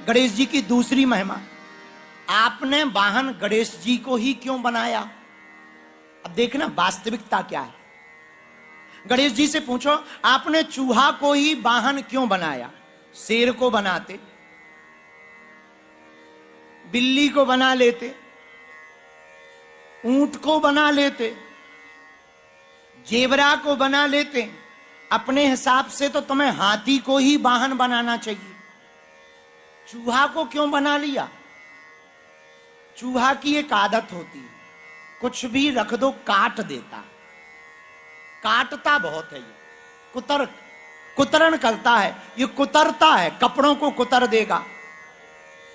गणेश जी की दूसरी महिमा, आपने वाहन गणेश जी को ही क्यों बनाया? अब देखना वास्तविकता क्या है। गणेश जी से पूछो, आपने चूहा को ही वाहन क्यों बनाया? शेर को बनाते, बिल्ली को बना लेते, ऊंट को बना लेते, जेबरा को बना लेते। अपने हिसाब से तो तुम्हें हाथी को ही वाहन बनाना चाहिए, चूहा को क्यों बना लिया? चूहा की एक आदत होती है, कुछ भी रख दो काट देता, काटता बहुत है ये, कुतरण करता है, ये कुतरता है, कपड़ों को कुतर देगा,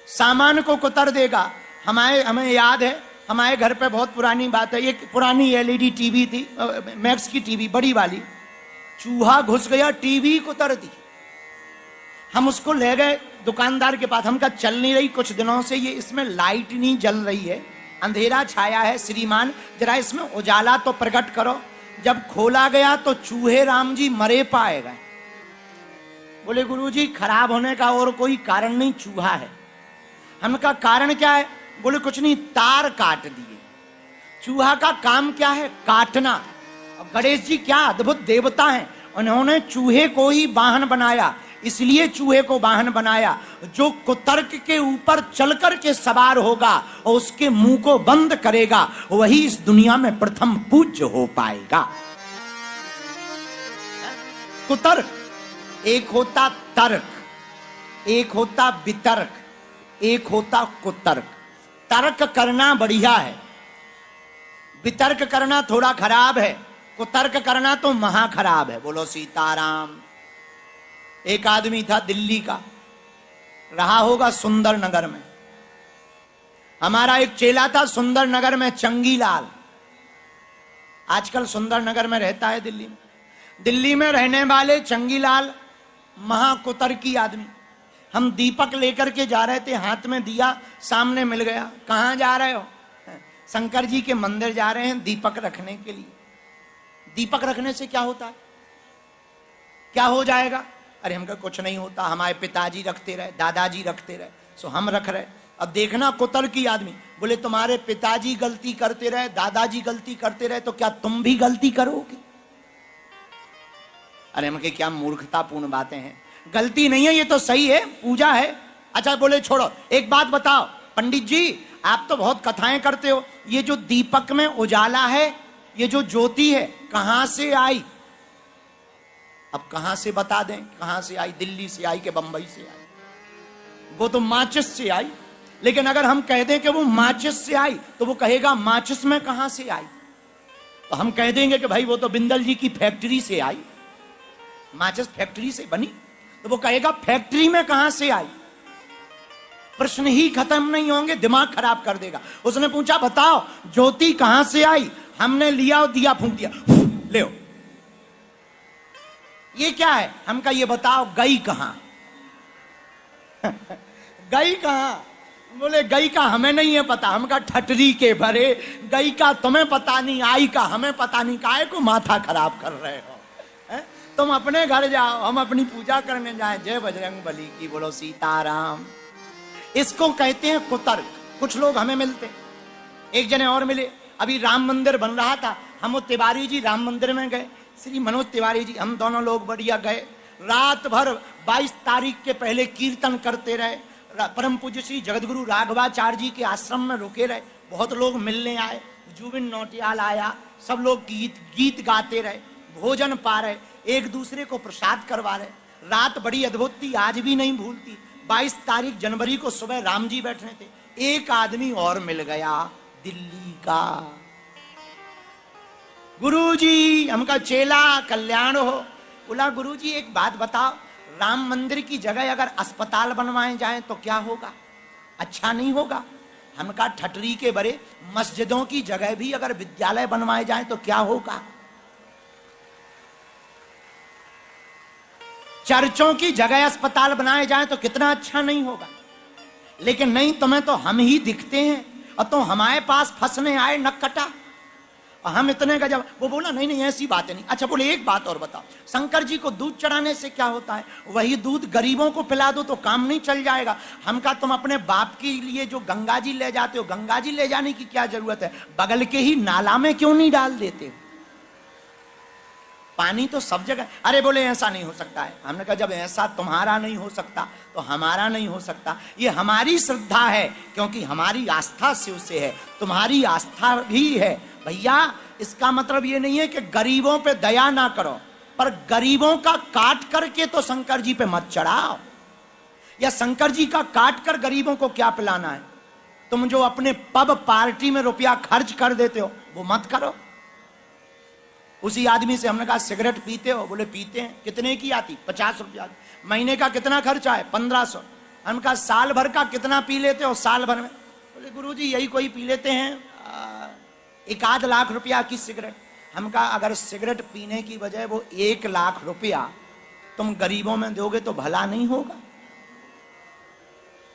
सामान को कुतर देगा। हमें याद है, हमारे घर पे बहुत पुरानी बात है, एक पुरानी एलईडी टीवी थी, मैक्स की टीवी बड़ी वाली, चूहा घुस गया, टीवी कुतर दी। हम उसको ले गए दुकानदार के पास, हम कहा चल नहीं रही कुछ दिनों से, ये इसमें लाइट नहीं जल रही है, अंधेरा छाया है, श्रीमान जरा इसमें उजाला तो प्रकट करो। जब खोला गया तो चूहे राम जी मरे पाए गए। बोले गुरुजी खराब होने का और कोई कारण नहीं, चूहा है। हम कहा कारण क्या है? बोले कुछ नहीं, तार काट दिए। चूहा का काम क्या है? काटना। अब गणेश जी क्या अद्भुत देवता हैं, उन्होंने चूहे को ही वाहन बनाया, इसलिए चूहे को वाहन बनाया। जो कुतर्क के ऊपर चलकर के सवार होगा और उसके मुंह को बंद करेगा, वही इस दुनिया में प्रथम पूज्य हो पाएगा। कुतर्क एक होता तर्क, एक होता वितर्क, एक होता कुतर्क। तर्क करना बढ़िया है, वितर्क करना थोड़ा खराब है, कुतर्क करना तो महा खराब है। बोलो सीताराम। एक आदमी था दिल्ली का, रहा होगा सुंदर नगर में। हमारा एक चेला था सुंदर नगर में, चंगीलाल, आजकल सुंदर नगर में रहता है दिल्ली में। दिल्ली में रहने वाले चंगीलाल महाकुतर्की आदमी। हम दीपक लेकर के जा रहे थे, हाथ में दिया, सामने मिल गया। कहां जा रहे हो? शंकर जी के मंदिर जा रहे हैं दीपक रखने के लिए। दीपक रखने से क्या होता है? क्या हो जाएगा? अरे हमको कुछ नहीं होता, हमारे पिताजी रखते रहे, दादाजी रखते रहे, सो हम रख रहे। अब देखना कुतर्की आदमी। बोले तुम्हारे पिताजी गलती करते रहे, दादाजी गलती करते रहे, तो क्या तुम भी गलती करोगे? अरे हमके क्या मूर्खतापूर्ण बातें हैं। गलती नहीं है, ये तो सही है, पूजा है। अच्छा बोले छोड़ो, एक बात बताओ पंडित जी, आप तो बहुत कथाएं करते हो, ये जो दीपक में उजाला है, ये जो ज्योति है, कहां से आई? अब कहां से बता दें कहां से आई? दिल्ली से आई कि बंबई से आई? वो तो माचिस से आई। लेकिन अगर हम कह दें कि वो माचिस से आई, तो वो कहेगा माचिस में कहां से आई? तो हम कह देंगे कि भाई वो तो बिंदल जी की फैक्ट्री से आई, माचिस फैक्ट्री से बनी, तो वो कहेगा फैक्ट्री में कहां से आई? प्रश्न ही खत्म नहीं होंगे, दिमाग खराब कर देगा। उसने पूछा बताओ ज्योति कहां से आई? हमने लिया और दिया फूंक दिया, ले ये क्या है? हम कहा ये बताओ गई कहां? गई कहां? बोले गई का हमें नहीं है पता। हम कहा ठटरी के भरे, गई का तुम्हें पता नहीं, आई का हमें पता नहीं, काहे को माथा खराब कर रहे हो? तुम अपने घर जाओ, हम अपनी पूजा करने जाए। जय बजरंग बली की। बोलो सीताराम। इसको कहते हैं कुतर्क। कुछ लोग हमें मिलते, एक जने और मिले, अभी राम मंदिर बन रहा था, हम तिवारी जी राम मंदिर में गए, श्री मनोज तिवारी जी, हम दोनों लोग बढ़िया गए। रात भर 22 तारीख के पहले कीर्तन करते रहे। परम पूज्य श्री जगतगुरु राघवाचार्य जी के आश्रम में रुके रहे। बहुत लोग मिलने आए, जुबिन नौटियाल आया, सब लोग गीत गाते रहे, भोजन पा रहे, एक दूसरे को प्रसाद करवा रहे। रात बड़ी अद्भुत थी, आज भी नहीं भूलती। 22 तारीख जनवरी को सुबह राम जी बैठे थे, एक आदमी और मिल गया दिल्ली का। गुरुजी, हमका चेला कल्याण हो। बोला गुरुजी एक बात बताओ, राम मंदिर की जगह अगर अस्पताल बनवाए जाएं तो क्या होगा? अच्छा नहीं होगा। हमका ठटरी के बरे मस्जिदों की जगह भी अगर विद्यालय बनवाए जाएं तो क्या होगा? चर्चों की जगह अस्पताल बनाए जाएं तो कितना अच्छा नहीं होगा। लेकिन नहीं, तुम्हें तो हम ही दिखते हैं और तुम हमारे पास फंसने आए नक कटा। और हम इतने गजब। वो बोला नहीं नहीं ऐसी बातें नहीं। अच्छा बोले एक बात और बताओ, शंकर जी को दूध चढ़ाने से क्या होता है? वही दूध गरीबों को पिला दो तो काम नहीं चल जाएगा। हम कहा तुम अपने बाप के लिए जो गंगा जी ले जाते हो, गंगा जी ले जाने की क्या जरूरत है? बगल के ही नाला में क्यों नहीं डाल देते हो? पानी तो सब जगह। अरे बोले ऐसा नहीं हो सकता है। हमने कहा जब ऐसा तुम्हारा नहीं हो सकता तो हमारा नहीं हो सकता। ये हमारी श्रद्धा है, क्योंकि हमारी आस्था से उसे है, तुम्हारी आस्था भी है भैया। इसका मतलब ये नहीं है कि गरीबों पे दया ना करो, पर गरीबों का काट करके तो शंकर जी पे मत चढ़ाओ, या शंकर जी का काट कर गरीबों को क्या पिलाना है? तुम जो अपने पब पार्टी में रुपया खर्च कर देते हो वो मत करो। उसी आदमी से हमने कहा सिगरेट पीते हो? बोले पीते हैं। कितने की आती? 50 रुपया। महीने का कितना खर्चा है? 1500। हमने कहा साल भर का कितना पी लेते हो साल भर में? बोले गुरुजी यही कोई पी लेते हैं 1-8 लाख रुपया की सिगरेट। हम कहा अगर सिगरेट पीने की वजह वो 1 लाख रुपया तुम गरीबों में दोगे तो भला नहीं होगा।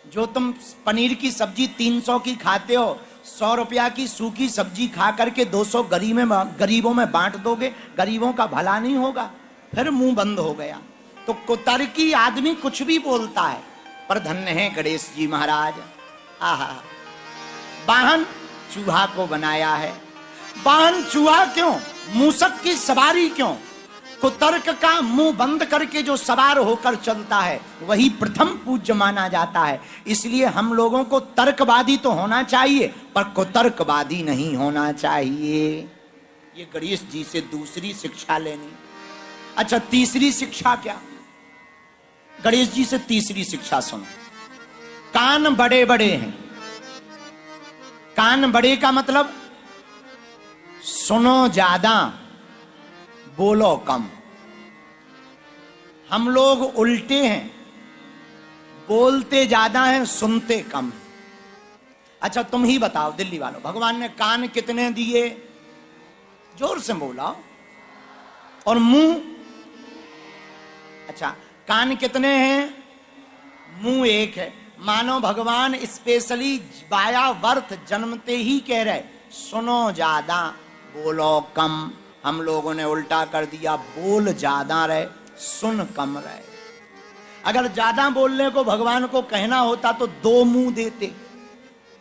जो तुम पनीर की सब्जी 300 की खाते हो, 100 रुपया की सूखी सब्जी खा करके 200 गरीबों में बांट दोगे, गरीबों का भला नहीं होगा। फिर मुंह बंद हो गया। तो कुतर्की आदमी कुछ भी बोलता है, पर धन्य है गणेश जी महाराज। आहा, वाहन चूहा को बनाया है। वाहन चूहा क्यों? मूसक की सवारी क्यों? कुतर्क का मुंह बंद करके जो सवार होकर चलता है वही प्रथम पूज्य माना जाता है। इसलिए हम लोगों को तर्कवादी तो होना चाहिए, पर कुतर्कवादी नहीं होना चाहिए। ये गणेश जी से दूसरी शिक्षा लेनी। अच्छा तीसरी शिक्षा क्या? गणेश जी से तीसरी शिक्षा सुनो। कान बड़े बड़े हैं। कान बड़े का मतलब सुनो ज्यादा बोलो कम। हम लोग उल्टे हैं, बोलते ज्यादा हैं सुनते कम। अच्छा तुम ही बताओ दिल्ली वालों, भगवान ने कान कितने दिए? जोर से बोला। और मुंह? अच्छा कान कितने हैं? मुंह एक है। मानो भगवान स्पेशली बाया वर्थ जन्मते ही कह रहे सुनो ज्यादा बोलो कम। हम लोगों ने उल्टा कर दिया, बोल ज्यादा रहे सुन कम रहे। अगर ज्यादा बोलने को भगवान को कहना होता तो 2 मुंह देते,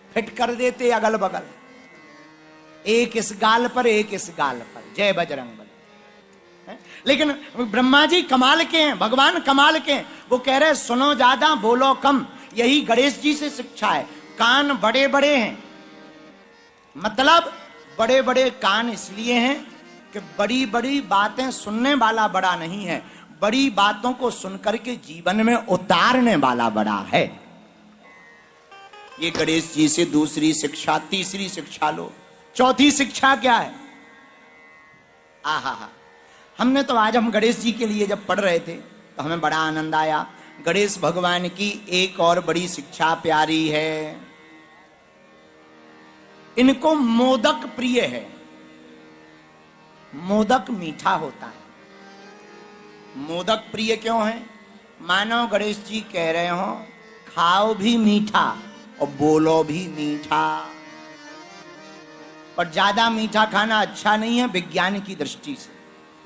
फिट कर देते अगल बगल, एक इस गाल पर एक इस गाल पर, जय बजरंग बली। लेकिन ब्रह्मा जी कमाल के हैं, भगवान कमाल के हैं। वो कह रहे सुनो ज्यादा बोलो कम। यही गणेश जी से शिक्षा है। कान बड़े बड़े हैं, मतलब बड़े बड़े कान इसलिए हैं कि बड़ी बड़ी बातें सुनने वाला बड़ा नहीं है, बड़ी बातों को सुनकर के जीवन में उतारने वाला बड़ा है। ये गणेश जी से दूसरी शिक्षा। तीसरी शिक्षा लो। चौथी शिक्षा क्या है? आहा, हमने तो आज हम गणेश जी के लिए जब पढ़ रहे थे तो हमें बड़ा आनंद आया। गणेश भगवान की एक और बड़ी शिक्षा प्यारी है। इनको मोदक प्रिय है। मोदक मीठा होता है। मोदक प्रिय क्यों है? मानो गणेश जी कह रहे हो खाओ भी मीठा और बोलो भी मीठा। पर ज्यादा मीठा खाना अच्छा नहीं है विज्ञान की दृष्टि से,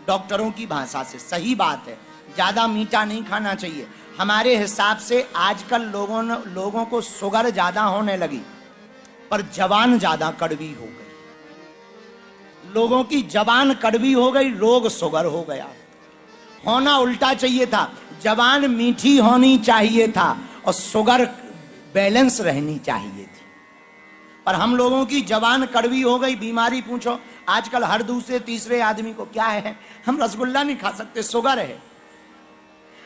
डॉक्टरों की भाषा से। सही बात है, ज्यादा मीठा नहीं खाना चाहिए। हमारे हिसाब से आजकल लोगों को शुगर ज्यादा होने लगी, पर जबान ज्यादा कड़वी हो गई। लोगों की जबान कड़वी हो गई, रोग शुगर हो गया। होना उल्टा चाहिए था, जबान मीठी होनी चाहिए था और शुगर बैलेंस रहनी चाहिए थी। पर हम लोगों की जबान कड़वी हो गई। बीमारी पूछो आजकल हर दूसरे तीसरे आदमी को क्या है? हम रसगुल्ला नहीं खा सकते, शुगर है।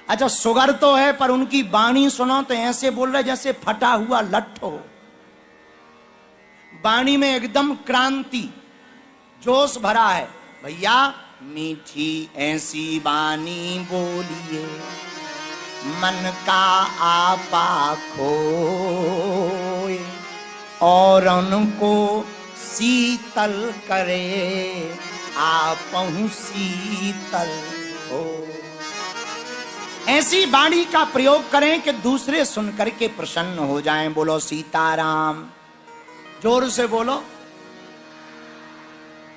अच्छा शुगर तो है, पर उनकी वाणी सुनो तो ऐसे बोल रहे जैसे फटा हुआ लट्ठ हो। वाणी में एकदम क्रांति, जोश भरा है। भैया मीठी ऐसी वाणी बोलिए, मन का आपा खोए और उनको शीतल करे, आपहु शीतल हो। ऐसी वाणी का प्रयोग करें कि दूसरे सुनकर के प्रसन्न हो जाएं। बोलो सीताराम, जोर से बोलो।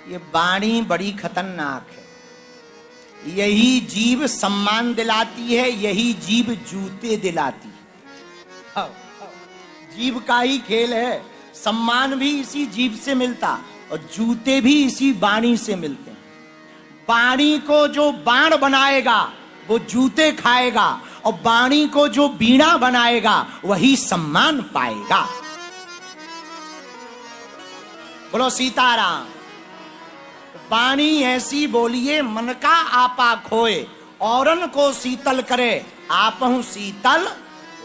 ये वाणी बड़ी खतरनाक है। यही जीभ सम्मान दिलाती है, यही जीभ जूते दिलाती है। जीभ का ही खेल है। सम्मान भी इसी जीभ से मिलता और जूते भी इसी वाणी से मिलते हैं। वाणी को जो बाण बनाएगा वो जूते खाएगा, और वाणी को जो बीणा बनाएगा वही सम्मान पाएगा। बोलो सीताराम। वाणी ऐसी बोलिए मन का आपा खोए, औरन को शीतल करे आपहु शीतल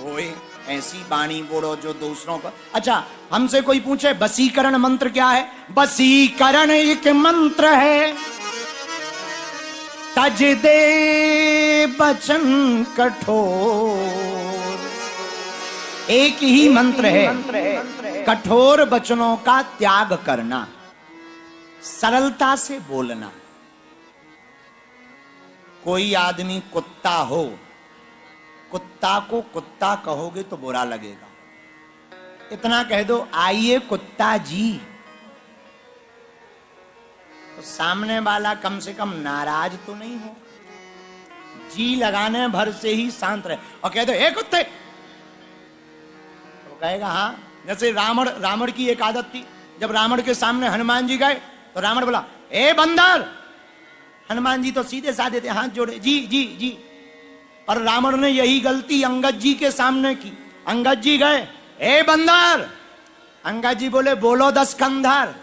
होए। ऐसी वाणी बोलो जो दूसरों को। अच्छा, हमसे कोई पूछे वशीकरण मंत्र क्या है? वशीकरण एक मंत्र है, तज दे बचन कठोर। एक ही मंत्र है, कठोर वचनों का त्याग करना, सरलता से बोलना। कोई आदमी कुत्ता हो, कुत्ता को कुत्ता कहोगे तो बुरा लगेगा। इतना कह दो, आइए कुत्ता जी, तो सामने वाला कम से कम नाराज तो नहीं हो। जी लगाने भर से ही शांत रहे। और कह दो ए कुत्ते, तो कहेगा हाँ। जैसे रावण की एक आदत थी, जब रावण के सामने हनुमान जी गए तो रावण बोला ए बंदर। हनुमान जी तो सीधे साधे थे, हाथ जोड़े जी जी जी। और रावण ने यही गलती अंगद जी के सामने की। अंगद जी गए ए बंदर, अंगद जी बोले बोलो 10 कंधर।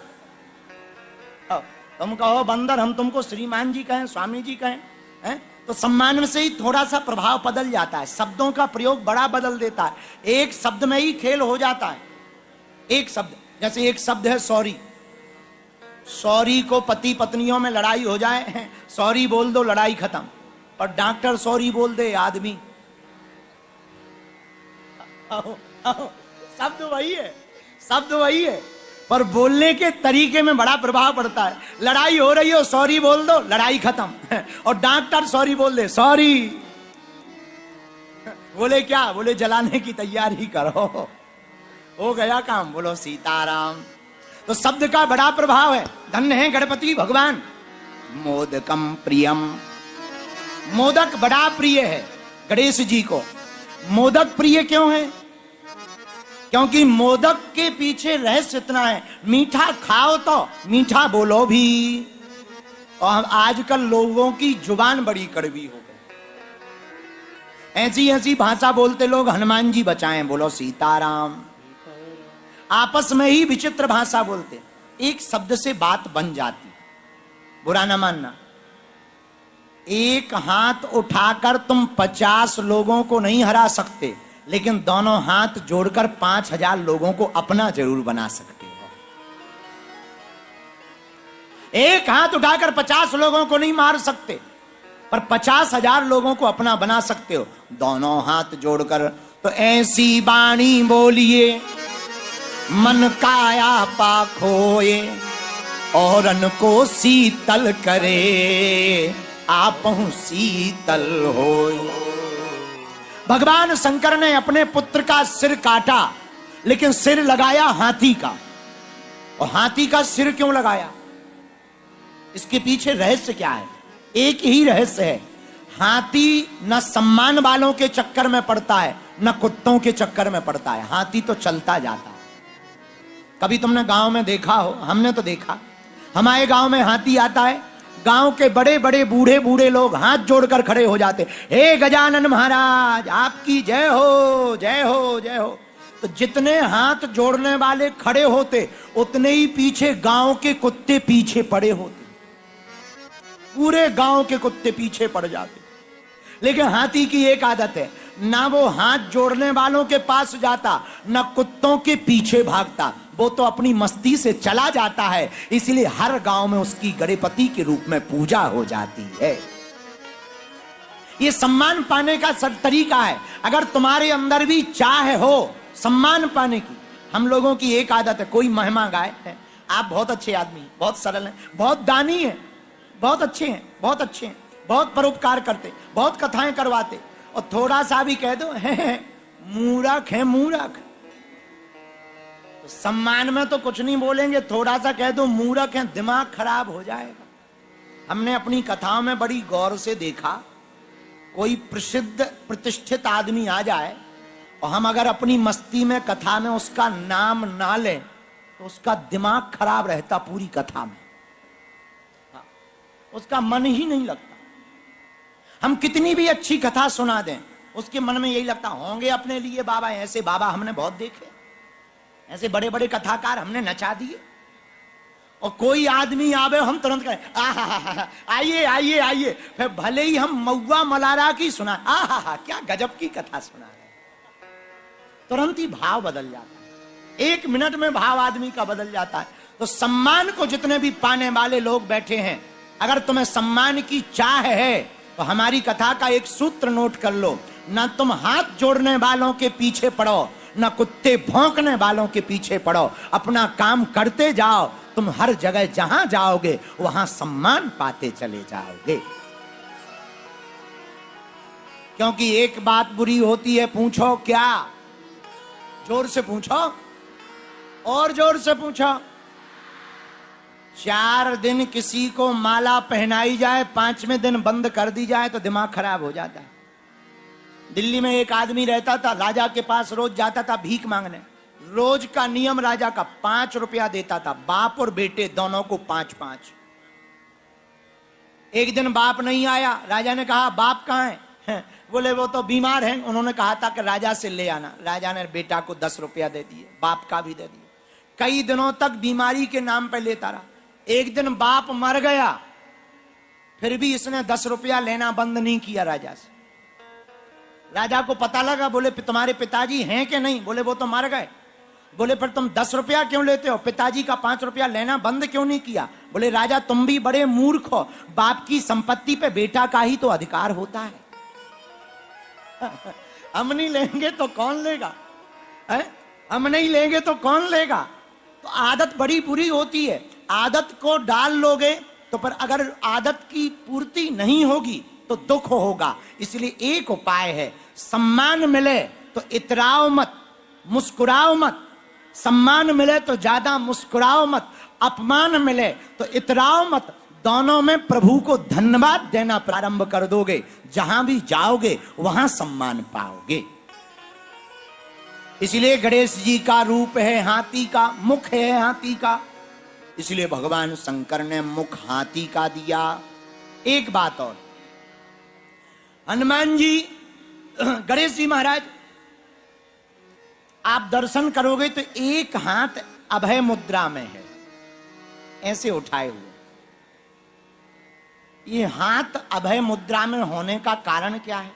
तुम कहो बंदर, हम तुमको श्रीमान जी कहें, स्वामी जी कहें, हैं? तो सम्मान में से ही थोड़ा सा प्रभाव बदल जाता है। शब्दों का प्रयोग बड़ा बदल देता है। एक शब्द में ही खेल हो जाता है। एक शब्द, जैसे एक शब्द है सॉरी। सॉरी को पति पत्नियों में लड़ाई हो जाए, सॉरी बोल दो, लड़ाई खत्म। और डॉक्टर सॉरी बोल दे, आदमी शब्द वही है, शब्द वही है, पर बोलने के तरीके में बड़ा प्रभाव पड़ता है। लड़ाई हो रही हो, सॉरी बोल दो, लड़ाई खत्म। और डॉक्टर सॉरी बोल दे, सॉरी बोले क्या? बोले जलाने की तैयारी करो, हो गया काम। बोलो सीताराम। तो शब्द का बड़ा प्रभाव है। धन्य है गणपति भगवान। मोदकम प्रियम, मोदक बड़ा प्रिय है गणेश जी को। मोदक प्रिय क्यों है? क्योंकि मोदक के पीछे रहस्य इतना है, मीठा खाओ तो मीठा बोलो भी। और आजकल लोगों की जुबान बड़ी कड़वी हो गई। ऐसी ऐसी भाषा बोलते लोग, हनुमान जी बचाएं। बोलो सीताराम। आपस में ही विचित्र भाषा बोलते, एक शब्द से बात बन जाती। बुरा ना मानना। एक हाथ उठाकर तुम 50 लोगों को नहीं हरा सकते, लेकिन दोनों हाथ जोड़कर 5000 लोगों को अपना जरूर बना सकते हो। एक हाथ उठाकर 50 लोगों को नहीं मार सकते, पर 50,000 लोगों को अपना बना सकते हो दोनों हाथ जोड़कर। तो ऐसी वाणी बोलिए मन काया पाखोए, औरन को शीतल करे आपहु शीतल होए। भगवान शंकर ने अपने पुत्र का सिर काटा, लेकिन सिर लगाया हाथी का। और हाथी का सिर क्यों लगाया? इसके पीछे रहस्य क्या है? एक ही रहस्य है। हाथी न सम्मान वालों के चक्कर में पड़ता है, न कुत्तों के चक्कर में पड़ता है। हाथी तो चलता जाता है। कभी तुमने गांव में देखा हो, हमने तो देखा, हमारे गांव में हाथी आता है, गांव के बड़े बड़े बूढ़े बूढ़े लोग हाथ जोड़कर खड़े हो जाते, हे गजानन महाराज आपकी जय हो जय हो जय हो। तो जितने हाथ जोड़ने वाले खड़े होते, उतने ही पीछे गांव के कुत्ते पीछे पड़े होते। पूरे गांव के कुत्ते पीछे पड़ जाते। लेकिन हाथी की एक आदत है, ना वो हाथ जोड़ने वालों के पास जाता, ना कुत्तों के पीछे भागता। वो तो अपनी मस्ती से चला जाता है, इसलिए हर गांव में उसकी गणपति के रूप में पूजा हो जाती है। ये सम्मान पाने का तरीका है। अगर तुम्हारे अंदर भी चाह हो सम्मान पाने की, हम लोगों की एक आदत है, कोई महिमा गाए है, आप बहुत अच्छे आदमी, बहुत सरल हैं, बहुत दानी हैं, बहुत अच्छे हैं, बहुत अच्छे हैं, बहुत परोपकार करते, बहुत कथाएं करवाते, और थोड़ा सा भी कह दो है मूर्ख है मूर्ख, सम्मान में तो कुछ नहीं बोलेंगे, थोड़ा सा कह दो मूर्ख है, दिमाग खराब हो जाएगा। हमने अपनी कथाओं में बड़ी गौर से देखा, कोई प्रसिद्ध प्रतिष्ठित आदमी आ जाए और हम अगर अपनी मस्ती में कथा में उसका नाम ना लें तो उसका दिमाग खराब रहता पूरी कथा में, उसका मन ही नहीं लगता। हम कितनी भी अच्छी कथा सुना दें, उसके मन में यही लगता होंगे अपने लिए बाबा, ऐसे बाबा हमने बहुत देखे, ऐसे बड़े बड़े कथाकार हमने नचा दिए। और कोई आदमी आवे हम तुरंत कहें आइए आइए आइए, फिर भले ही हम मऊआ मलारा की सुना, क्या गजब की कथा सुना रहे, तुरंत ही भाव बदल जाता है, 1 मिनट में भाव आदमी का बदल जाता है। तो सम्मान को जितने भी पाने वाले लोग बैठे हैं, अगर तुम्हें सम्मान की चाह है तो हमारी कथा का एक सूत्र नोट कर लो, ना तुम हाथ जोड़ने वालों के पीछे पड़ो, ना कुत्ते भौंकने वालों के पीछे पड़ो, अपना काम करते जाओ, तुम हर जगह जहां जाओगे वहां सम्मान पाते चले जाओगे। क्योंकि एक बात बुरी होती है, पूछो क्या, जोर से पूछो और जोर से पूछो। 4 दिन किसी को माला पहनाई जाए, 5वें दिन बंद कर दी जाए तो दिमाग खराब हो जाता है। दिल्ली में एक आदमी रहता था, राजा के पास रोज जाता था भीख मांगने। रोज का नियम राजा का 5 रुपया देता था, बाप और बेटे दोनों को 5-5। एक दिन बाप नहीं आया, राजा ने कहा बाप कहाँ है? बोले वो तो बीमार हैं। उन्होंने कहा था कि राजा से ले आना। राजा ने बेटा को 10 रुपया दे दिए, बाप का भी दे दिए। कई दिनों तक बीमारी के नाम पर लेता रहा। एक दिन बाप मर गया, फिर भी इसने 10 रुपया लेना बंद नहीं किया राजा से। राजा को पता लगा, बोले तुम्हारे पिताजी हैं कि नहीं? बोले वो तो मर गए। बोले पर तुम 10 रुपया क्यों लेते हो? पिताजी का 5 रुपया लेना बंद क्यों नहीं किया? बोले राजा तुम भी बड़े मूर्ख हो, बाप की संपत्ति पे बेटा का ही तो अधिकार होता है। हम नहीं लेंगे तो कौन लेगा? हम नहीं लेंगे तो कौन लेगा? तो आदत बड़ी बुरी होती है। आदत को डाल लोगे तो, पर अगर आदत की पूर्ति नहीं होगी तो दुख होगा। इसलिए एक उपाय है, सम्मान मिले तो इतराओ मत, मुस्कुराओ मत। सम्मान मिले तो ज्यादा मुस्कुराओ मत, अपमान मिले तो इतराओ मत। दोनों में प्रभु को धन्यवाद देना प्रारंभ कर दोगे, जहां भी जाओगे वहां सम्मान पाओगे। इसलिए गणेश जी का रूप है हाथी का, मुख है हाथी का, इसलिए भगवान शंकर ने मुख हाथी का दिया। एक बात और, हनुमान जी, गणेश जी महाराज, आप दर्शन करोगे तो एक हाथ अभय मुद्रा में है, ऐसे उठाए हुए। ये हाथ अभय मुद्रा में होने का कारण क्या है?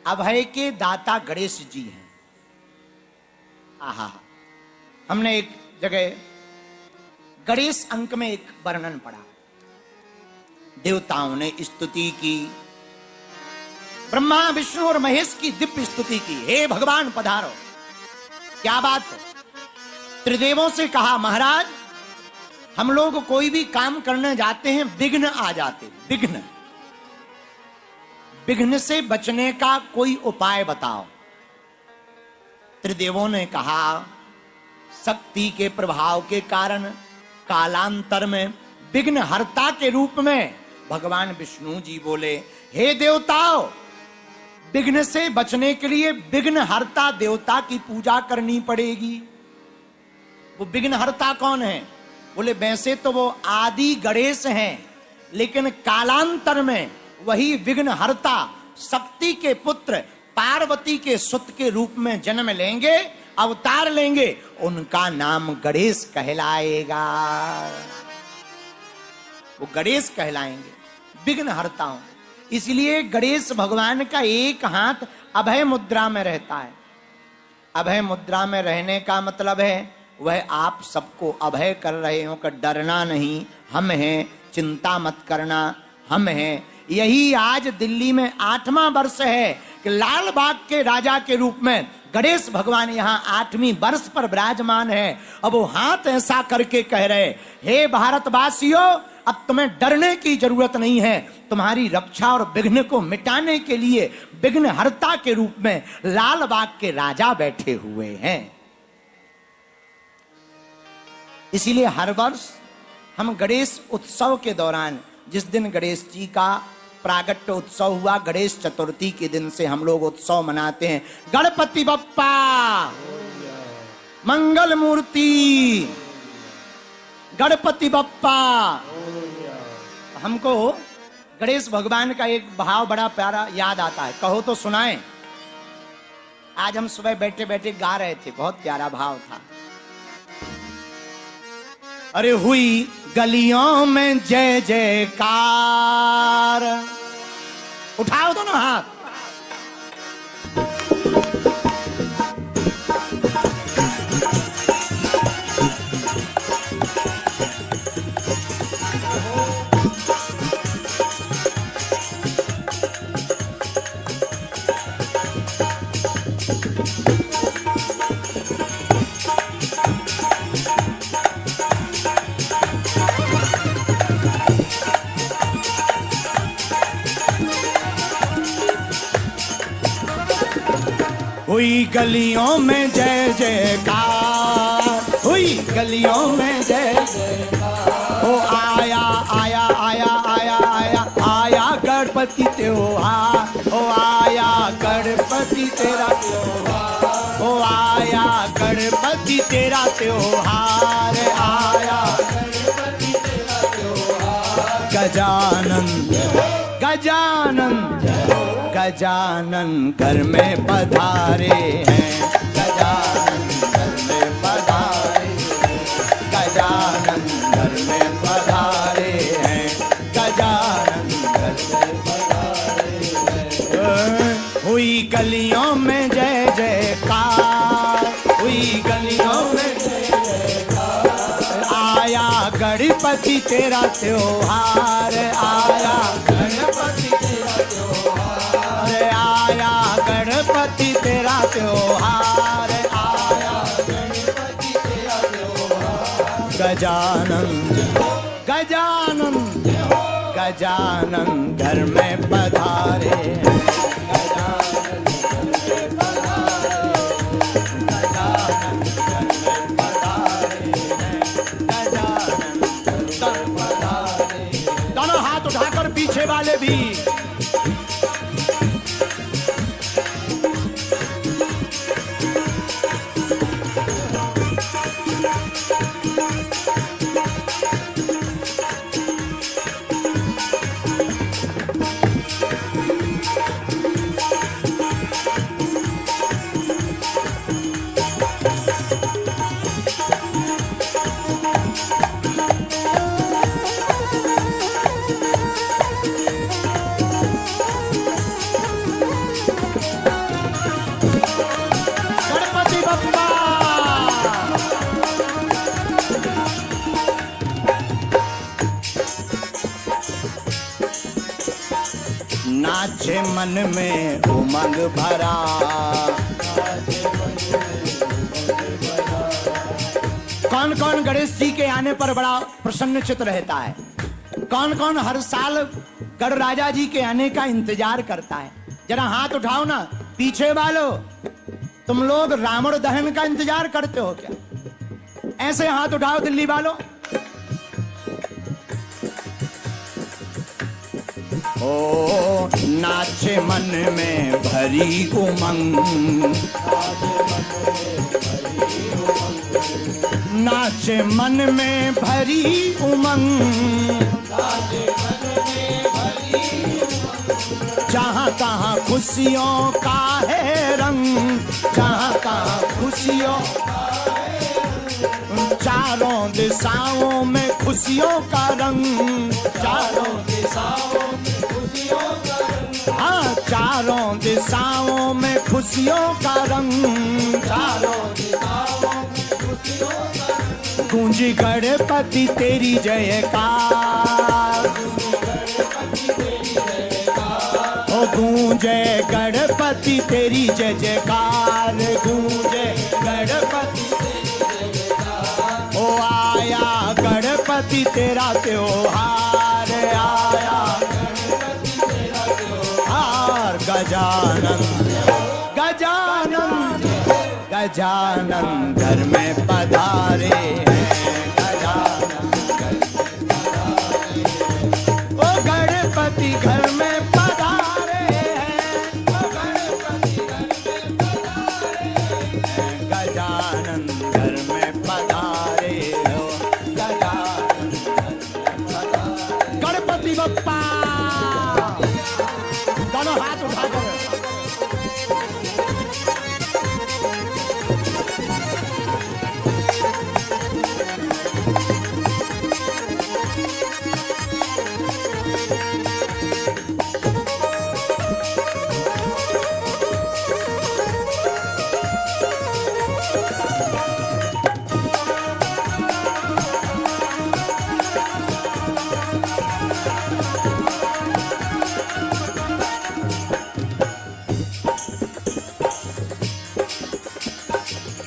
अभय के दाता गणेश जी हैं। आहा, हमने एक जगह गणेश अंक में एक वर्णन पढ़ा, देवताओं ने स्तुति की, ब्रह्मा विष्णु और महेश की दिव्य स्तुति की, हे भगवान पधारो। क्या बात है? त्रिदेवों से कहा महाराज हम लोग कोई भी काम करने जाते हैं, विघ्न आ जाते, विघ्न, विघ्न से बचने का कोई उपाय बताओ। त्रिदेवों ने कहा शक्ति के प्रभाव के कारण कालांतर में विघ्न हरता के रूप में भगवान विष्णु जी बोले, हे देवताओं, विघ्न से बचने के लिए विघ्न हरता देवता की पूजा करनी पड़ेगी। वो विघ्न हरता कौन है? बोले वैसे तो वो आदि गणेश हैं, लेकिन कालांतर में वही विघ्न हरता शक्ति के पुत्र पार्वती के सुत के रूप में जन्म लेंगे, अवतार लेंगे, उनका नाम गणेश कहलाएगा। वो गणेश कहलाएंगे, विघ्न हरता हूं। इसलिए गणेश भगवान का एक हाथ अभय मुद्रा में रहता है। अभय मुद्रा में रहने का मतलब है वह आप सबको अभय कर रहे हो कि डरना नहीं, हम हैं, चिंता मत करना, हम हैं। यही आज दिल्ली में 8वां वर्ष है कि लाल बाग के राजा के रूप में गणेश भगवान यहाँ 8वीं वर्ष पर विराजमान है। अब वो हाथ ऐसा करके कह रहे, हे भारतवासियों, अब तुम्हें डरने की जरूरत नहीं है, तुम्हारी रक्षा और विघ्न को मिटाने के लिए विघ्न हरता के रूप में लाल बाग के राजा बैठे हुए हैं। इसीलिए हर वर्ष हम गणेश उत्सव के दौरान, जिस दिन गणेश जी का प्रागट्य उत्सव हुआ, गणेश चतुर्थी के दिन से हम लोग उत्सव मनाते हैं। गणपति बप्पा मंगल मूर्ति, गणपति बप्पा। हमको गणेश भगवान का एक भाव बड़ा प्यारा याद आता है, कहो तो सुनाएं। आज हम सुबह बैठे बैठे गा रहे थे, बहुत प्यारा भाव था। अरे हुई गलियों में जय जयकार, उठाओ दोनों हाथ। हुई गलियों में जय जयकार, हुई गलियों में जय जयकार। ओ आया आया आया आया आया आया गणपति त्योहार, ओ आया गणपति तेरा त्योहार, ओ आया गणपति तेरा त्योहार, आया गणपति तेरा त्योहार। गजानन गजानन गजानन घर में पधारे हैं, गजानन घर में पधारे हैं, गजानन घर में पधारे हैं, गजानन घर में पधारे हैं। हुई गलियों में जय जयकार, हुई गलियों में जय जयकार। आया गणपति तेरा त्योहार, आया गणपति तेरा त्योहार, आया गणपति तेरा त्योहार, आया गणपति तेरा त्योहार। गजानन गजानन गजानन घर में पधारे हैं, गजानन घर में पधारे, गजानन घर में पधारे हैं, गजानन घर में पधारे। दोनों हाथ उठाकर पीछे वाले भी। नाचे मन में उमंग भरा, कौन कौन गणेश जी के आने पर बड़ा प्रसन्न चित्त रहता है? कौन कौन हर साल गढ़ राजा जी के आने का इंतजार करता है? जरा हाथ उठाओ ना पीछे वालों। तुम लोग रावण दहन का इंतजार करते हो क्या? ऐसे हाथ उठाओ दिल्ली वालों। ओ नाचे मन में भरी उमंग, नाचे मन में भरी उमंग, जहाँ तहाँ खुशियों का है रंग, जहाँ तहाँ खुशियों, चारों दिशाओं में खुशियों का रंग, चारों दिशाओं में खुशियों का रंग, हाँ चारों दिशाओं में खुशियों का रंग, चारों दिशाओं में खुशियों का रंग। गूंजी गणपति तेरी जयकार, ओ गूंजे गणपति तेरी जय जयकार, गूंजे गणपति तेरी जय जयकार। ओ आया गणपति तेरा त्योहार, आया गणपति तेरा त्योहार। गजानन गजानन गजानन घर में पधारे हैं, गजानन घर में पधारे हो, गजानन गणपति बप्पा। दोनों हाथ उठाकर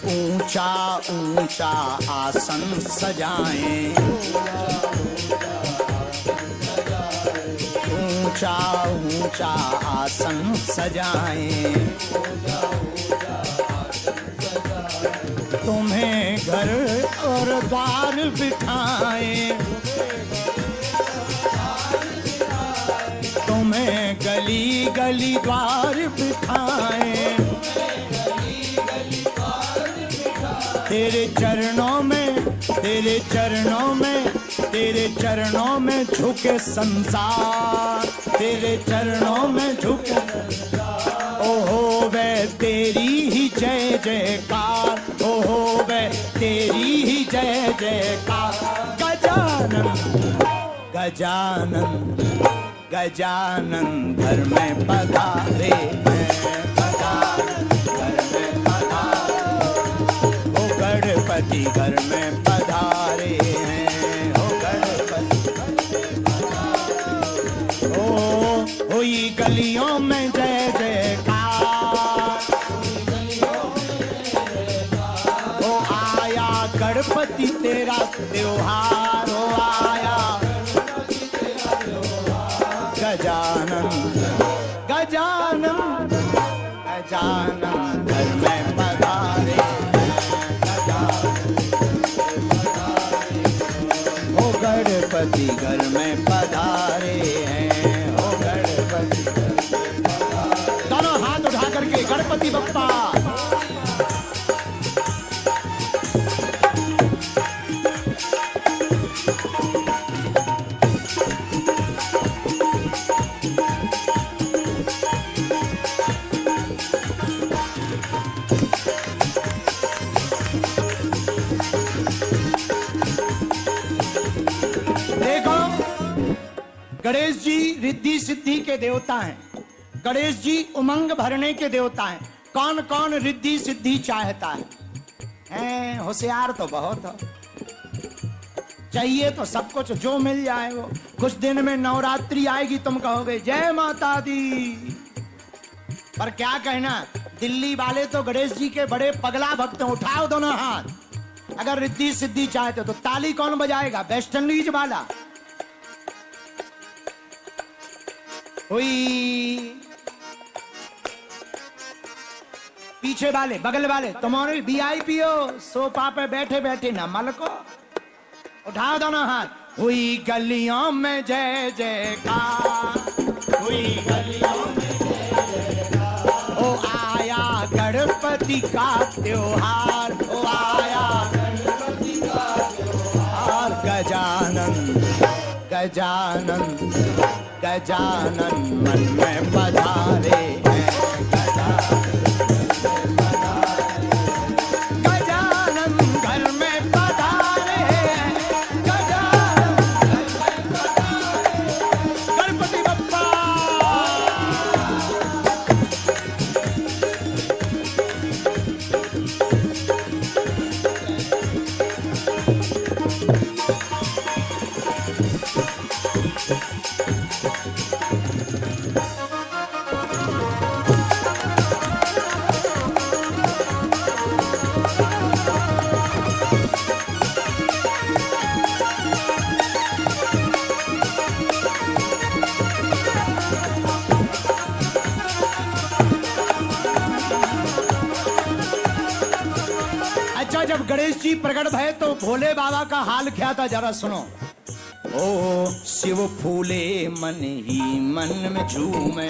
ऊंचा ऊंचा आसन सजाएं, ऊंचा ऊंचा आसन सजाएं, तुम्हें घर और द्वार बिठाएं, तुम्हें गली गली द्वार बिठाएं, तेरे चरणों में, तेरे चरणों में, तेरे चरणों में झुके संसार, तेरे चरणों में झुके, ओहो वे तेरी ही जय जयकार, ओहो वे तेरी ही जय जयकार। गजानन गजानन गजानन घर में पधारे हैं, गजानन घर में पधारे, ओ गणपति घर में पधारे हैं, ओ गणपति ओ हुई गलियों में जय जयकार, ओ आया गणपति तेरा त्योहार, ओ आया गजानन गजानन गजानन घर में पधारे, ओ गणपति घर में पधारे हैं, ओ गणपति। दोनों हाथ उठा करके गणपति बप्पा। गणेश जी रिद्धि सिद्धि के देवता हैं, गणेश जी उमंग भरने के देवता हैं। कौन कौन रिद्धि सिद्धि चाहता है? होशियार तो बहुत हो, चाहिए तो सब कुछ जो मिल जाए वो। कुछ दिन में नवरात्रि आएगी, तुम कहोगे जय माता दी, पर क्या कहना, दिल्ली वाले तो गणेश जी के बड़े पगला भक्त हैं। उठाओ दोनों हाथ अगर रिद्धि सिद्धि चाहते हो तो। ताली कौन बजाएगा? वेस्ट इंडीज वाला। हुई पीछे वाले, बगल वाले, तुम्हारे वीआईपी हो, सोफा पे बैठे बैठे न मलको। उठाओ दोनों हाथ। हुई गलियों में जय जयकार, हुई गलियों में जय जयकार, ओ आया गणपति का त्योहार, ओ आया गणपति का त्योहार। गजानन गजानन गजानन मन में पधारे हैं, गजानन घर में पधारे हैं, गजानन गणपति बप्पा। जब गणेश जी प्रकट भय तो भोले बाबा का हाल क्या था जरा सुनो। ओ शिव फूले मन ही मन में झूमे,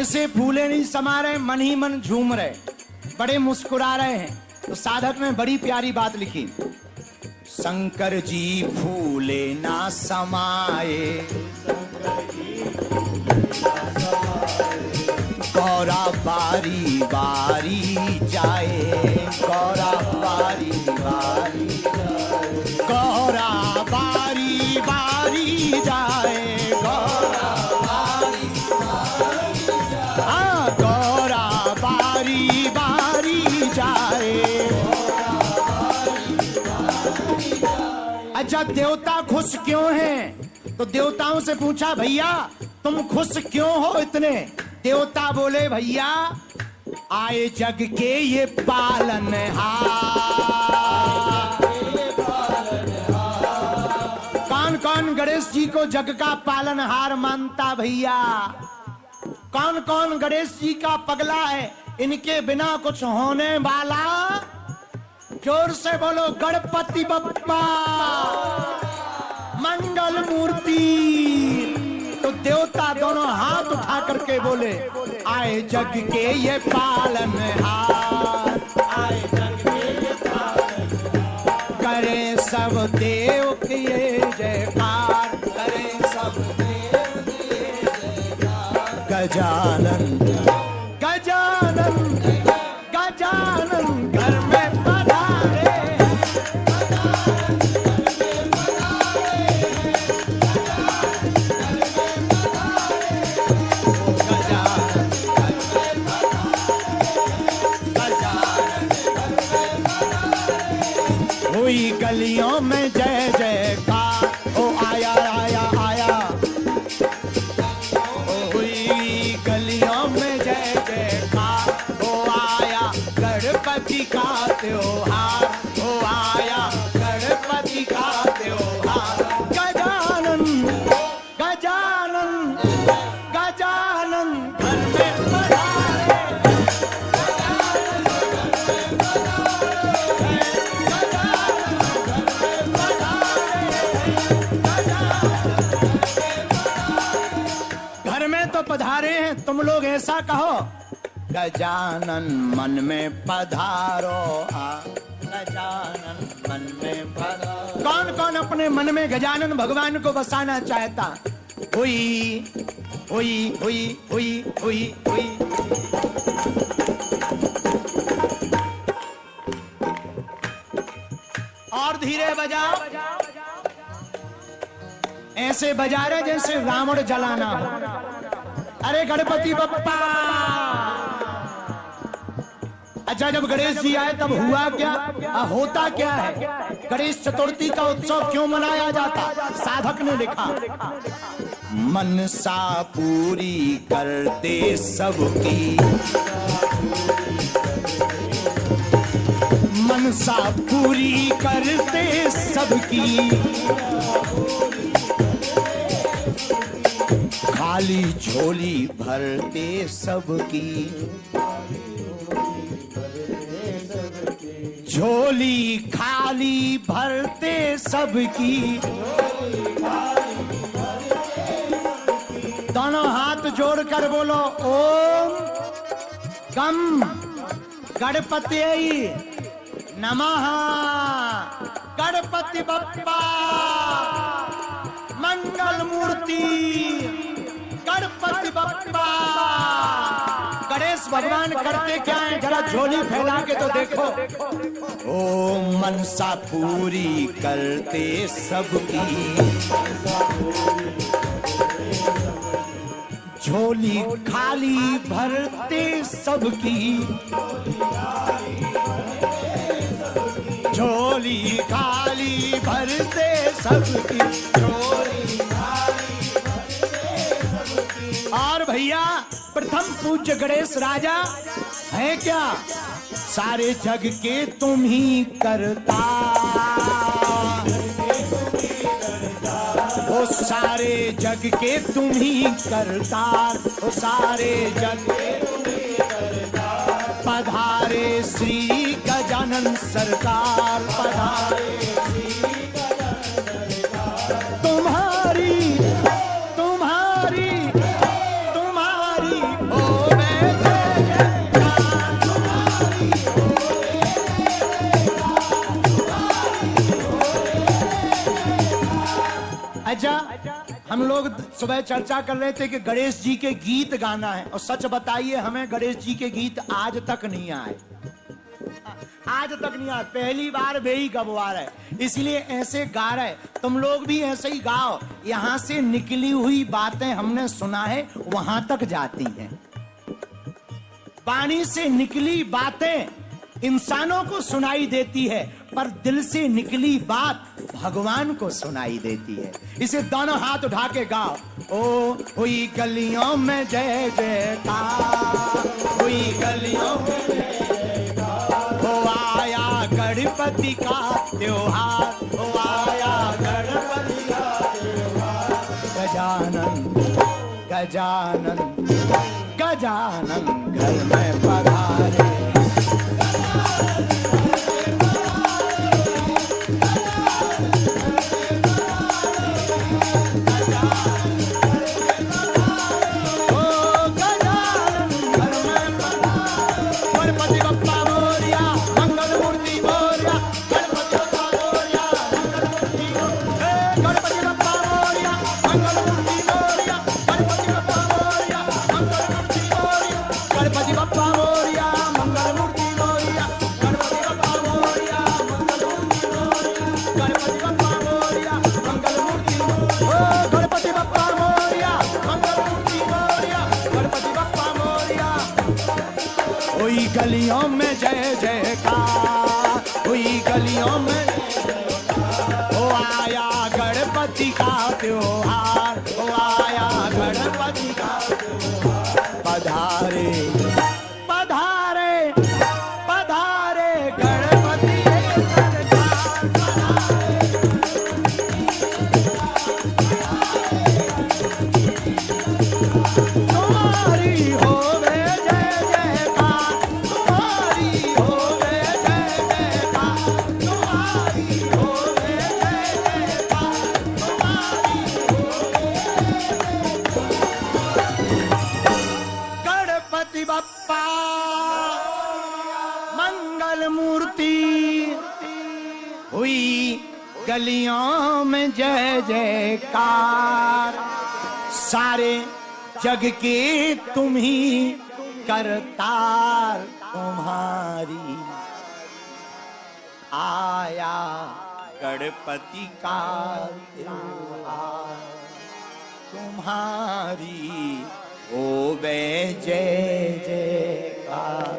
से फूले नहीं समा रहे, मन ही मन झूम रहे, बड़े मुस्कुरा रहे हैं। तो साधक ने बड़ी प्यारी बात लिखी, शंकर जी फूले ना समाए, गौरा बारी बारी जाए, गौरा बारी बारी, गौरा बारी बारी जाए, गौरा बारी बारी जाए, हाँ गौरा बारी बारी जाए। अच्छा, देवता खुश क्यों हैं? तो देवताओं से पूछा, भैया तुम खुश क्यों हो इतने? देवता बोले, भैया आए जग के ये पालनहार। कौन कौन गणेश जी को जग का पालनहार मानता भैया? कौन कौन गणेश जी का पगला है, इनके बिना कुछ होने वाला? जोर से बोलो, गणपति बप्पा मंगल मूर्ति। तो देवता दोनों हाथ उठा करके बोले, आए जग के ये पालनहार, आए जग के ये पालनहार, करे सब देव की जयकार, करे सब देव की जयकार। गजानन गजानन गजानन घर में पधारे, हुई गलियों में जय जयकार, ओ आया आया आया, ओ हुई गलियों में जय जयकार, ओ आया गणपति का त्योहार, ओ आया गणपति का त्योहार। गजानन गजानन गजानन घर में पधारे, पधारे हैं। तुम लोग ऐसा कहो, गजानन मन में पधारो आ, गजानन मन में पधारो। कौन कौन अपने मन में गजानन भगवान को बसाना चाहता? हुई हुई हुई हुई हुई हुई। और धीरे बजाओ, ऐसे बजा रहे जैसे रावण जलाना हो। अरे गणपति बप्पा। अच्छा, जब गणेश जी आए तब हुआ क्या? होता क्या है? गणेश चतुर्थी का उत्सव क्यों मनाया जाता? साधक ने लिखा, मनसा पूरी करते सबकी, मनसा पूरी करते सबकी, खाली झोली भरते सबकी, झोली खाली भरते सबकी। दोनों हाथ जोड़कर बोलो, ओम गम गणपति नमः, गणपति बप्पा मंगल मूर्ति, गणपति बप्पा। गणेश भगवान करते क्या है? जरा झोली फैला के तो देखो। ओम मनसा पूरी करते सबकी, झोली खाली भरते सबकी, झोली खाली भरते सबकी, झोली खाली भरते सबकी। और भैया, प्रथम पूज्य गणेश राजा है क्या? सारे जग के तुम ही करता, वो सारे जग के तुम ही करता, वो सारे जग के तुम ही करता। पधारे श्री गजानन सरकार, पधारे श्री गजानन सरकार। तुम्हारी तुम्हारी तुम्हारी ओ सुबह चर्चा कर रहे थे कि गणेश जी के गीत गाना है, और सच बताइए हमें गणेश जी के गीत आज तक नहीं आए, आज तक नहीं आए, पहली बार बेई गबवार है, इसलिए ऐसे गा रहे। तुम लोग भी ऐसे ही गाओ, यहां से निकली हुई बातें हमने सुना है वहां तक जाती हैं। वाणी से निकली बातें इंसानों को सुनाई देती है, पर दिल से निकली बात भगवान को सुनाई देती है। इसे दोनों हाथ उठा के गाओ। ओ हुई गलियों में जय जयकार, हुई गलियों में जय जयकार, हो आया गणपति का त्योहार, हो आया गणपति का त्योहार। गजानन गजानन गजानन घर में पधारे, गलियों में जय जयकार, हुई गलियों में हो आया गणपति का त्योहार, हो आया गणपति का त्योहार। पधारे पधारे पधारे गणपति सरकार, तुम्हारी होवे जय जयकार, तुम्हारी होवे जय जयकार, तुम्हारी होवे जय जयकार, तुम्हारी गणपति बप्पा मंगल मूर्ति, हुई गलियों में जय जयकार। सारे जग के तुम ही करतार, तुम्हारी आया गणपति का त्योहार, तुम्हारी होवे जय जयकार,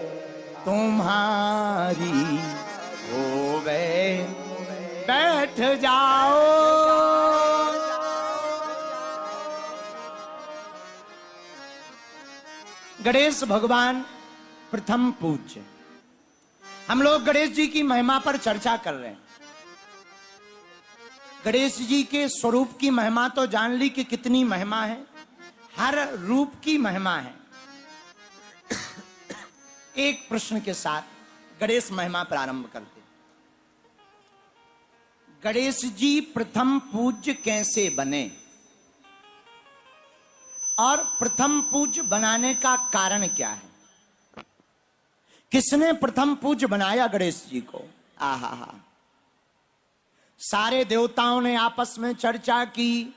तुम्हारी होवे। बैठ जाओ। गणेश भगवान प्रथम पूज्य। हम लोग गणेश जी की महिमा पर चर्चा कर रहे हैं। गणेश जी के स्वरूप की महिमा तो जान ली कि कितनी महिमा है, हर रूप की महिमा है। एक प्रश्न के साथ गणेश महिमा प्रारंभ करते। गणेश जी प्रथम पूज्य कैसे बने और प्रथम पूज्य बनाने का कारण क्या है? किसने प्रथम पूज्य बनाया गणेश जी को? आहा, सारे देवताओं ने आपस में चर्चा की।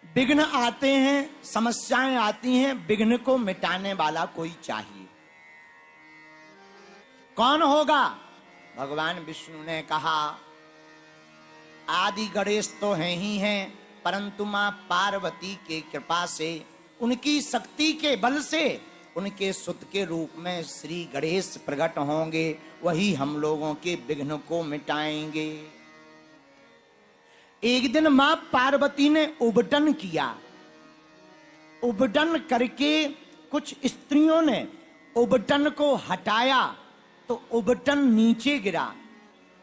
विघ्न आते हैं, समस्याएं आती हैं, विघ्न को मिटाने वाला कोई चाहिए। कौन होगा? भगवान विष्णु ने कहा आदि गणेश तो हैं ही हैं, परंतु मां पार्वती के कृपा से, उनकी शक्ति के बल से उनके सुत के रूप में श्री गणेश प्रकट होंगे, वही हम लोगों के विघ्न को मिटाएंगे। एक दिन मां पार्वती ने उबटन किया। उबटन करके कुछ स्त्रियों ने उबटन को हटाया तो उबटन नीचे गिरा।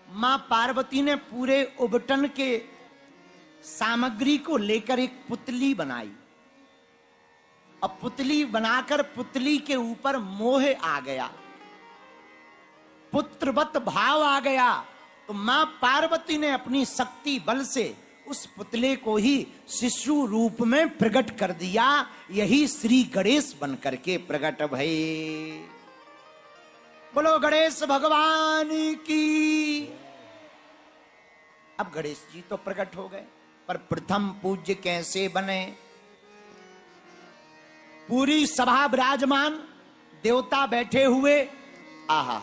मां पार्वती ने पूरे उबटन के सामग्री को लेकर एक पुतली बनाई। अब पुतली बनाकर पुतली के ऊपर मोह आ गया, पुत्रवत भाव आ गया। तो मां पार्वती ने अपनी शक्ति बल से उस पुतले को ही शिशु रूप में प्रकट कर दिया। यही श्री गणेश बन करके प्रकट भये। बोलो गणेश भगवान की। अब गणेश जी तो प्रकट हो गए। पर प्रथम पूज्य कैसे बने? पूरी सभा विराजमान, देवता बैठे हुए। आहा,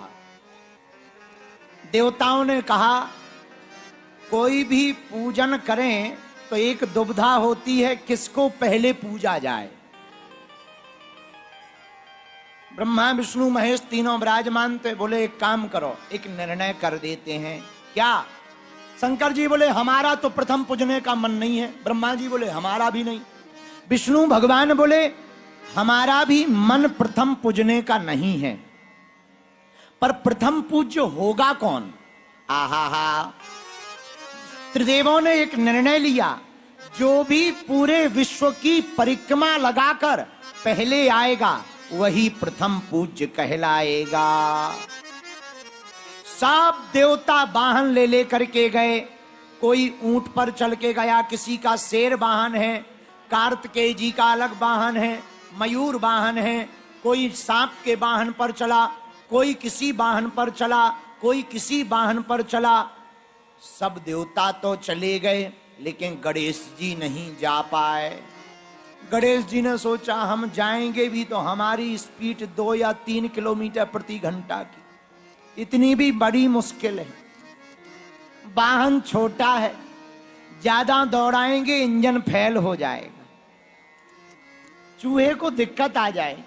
देवताओं ने कहा कोई भी पूजन करें तो एक दुविधा होती है, किसको पहले पूजा जाए। ब्रह्मा विष्णु महेश तीनों विराजमान थे। बोले एक काम करो, एक निर्णय कर देते हैं। क्या? शंकर जी बोले हमारा तो प्रथम पूजने का मन नहीं है। ब्रह्मा जी बोले हमारा भी नहीं। विष्णु भगवान बोले हमारा भी मन प्रथम पूजने का नहीं है, पर प्रथम पूज्य होगा कौन? आहा हा, त्रिदेवों ने एक निर्णय लिया, जो भी पूरे विश्व की परिक्रमा लगाकर पहले आएगा वही प्रथम पूज्य कहलाएगा। सब देवता वाहन ले लेकर के गए। कोई ऊंट पर चल के गया, किसी का शेर वाहन है, कार्तिकेय जी का अलग वाहन है, मयूर वाहन है, कोई सांप के वाहन पर चला, कोई किसी वाहन पर चला, कोई किसी वाहन पर चला। सब देवता तो चले गए, लेकिन गणेश जी नहीं जा पाए। गणेश जी ने सोचा हम जाएंगे भी तो हमारी स्पीड 2 या 3 किलोमीटर प्रति घंटा की, इतनी भी बड़ी मुश्किल है। वाहन छोटा है, ज्यादा दौड़ाएंगे इंजन फेल हो जाएगा, चूहे को दिक्कत आ जाएगी,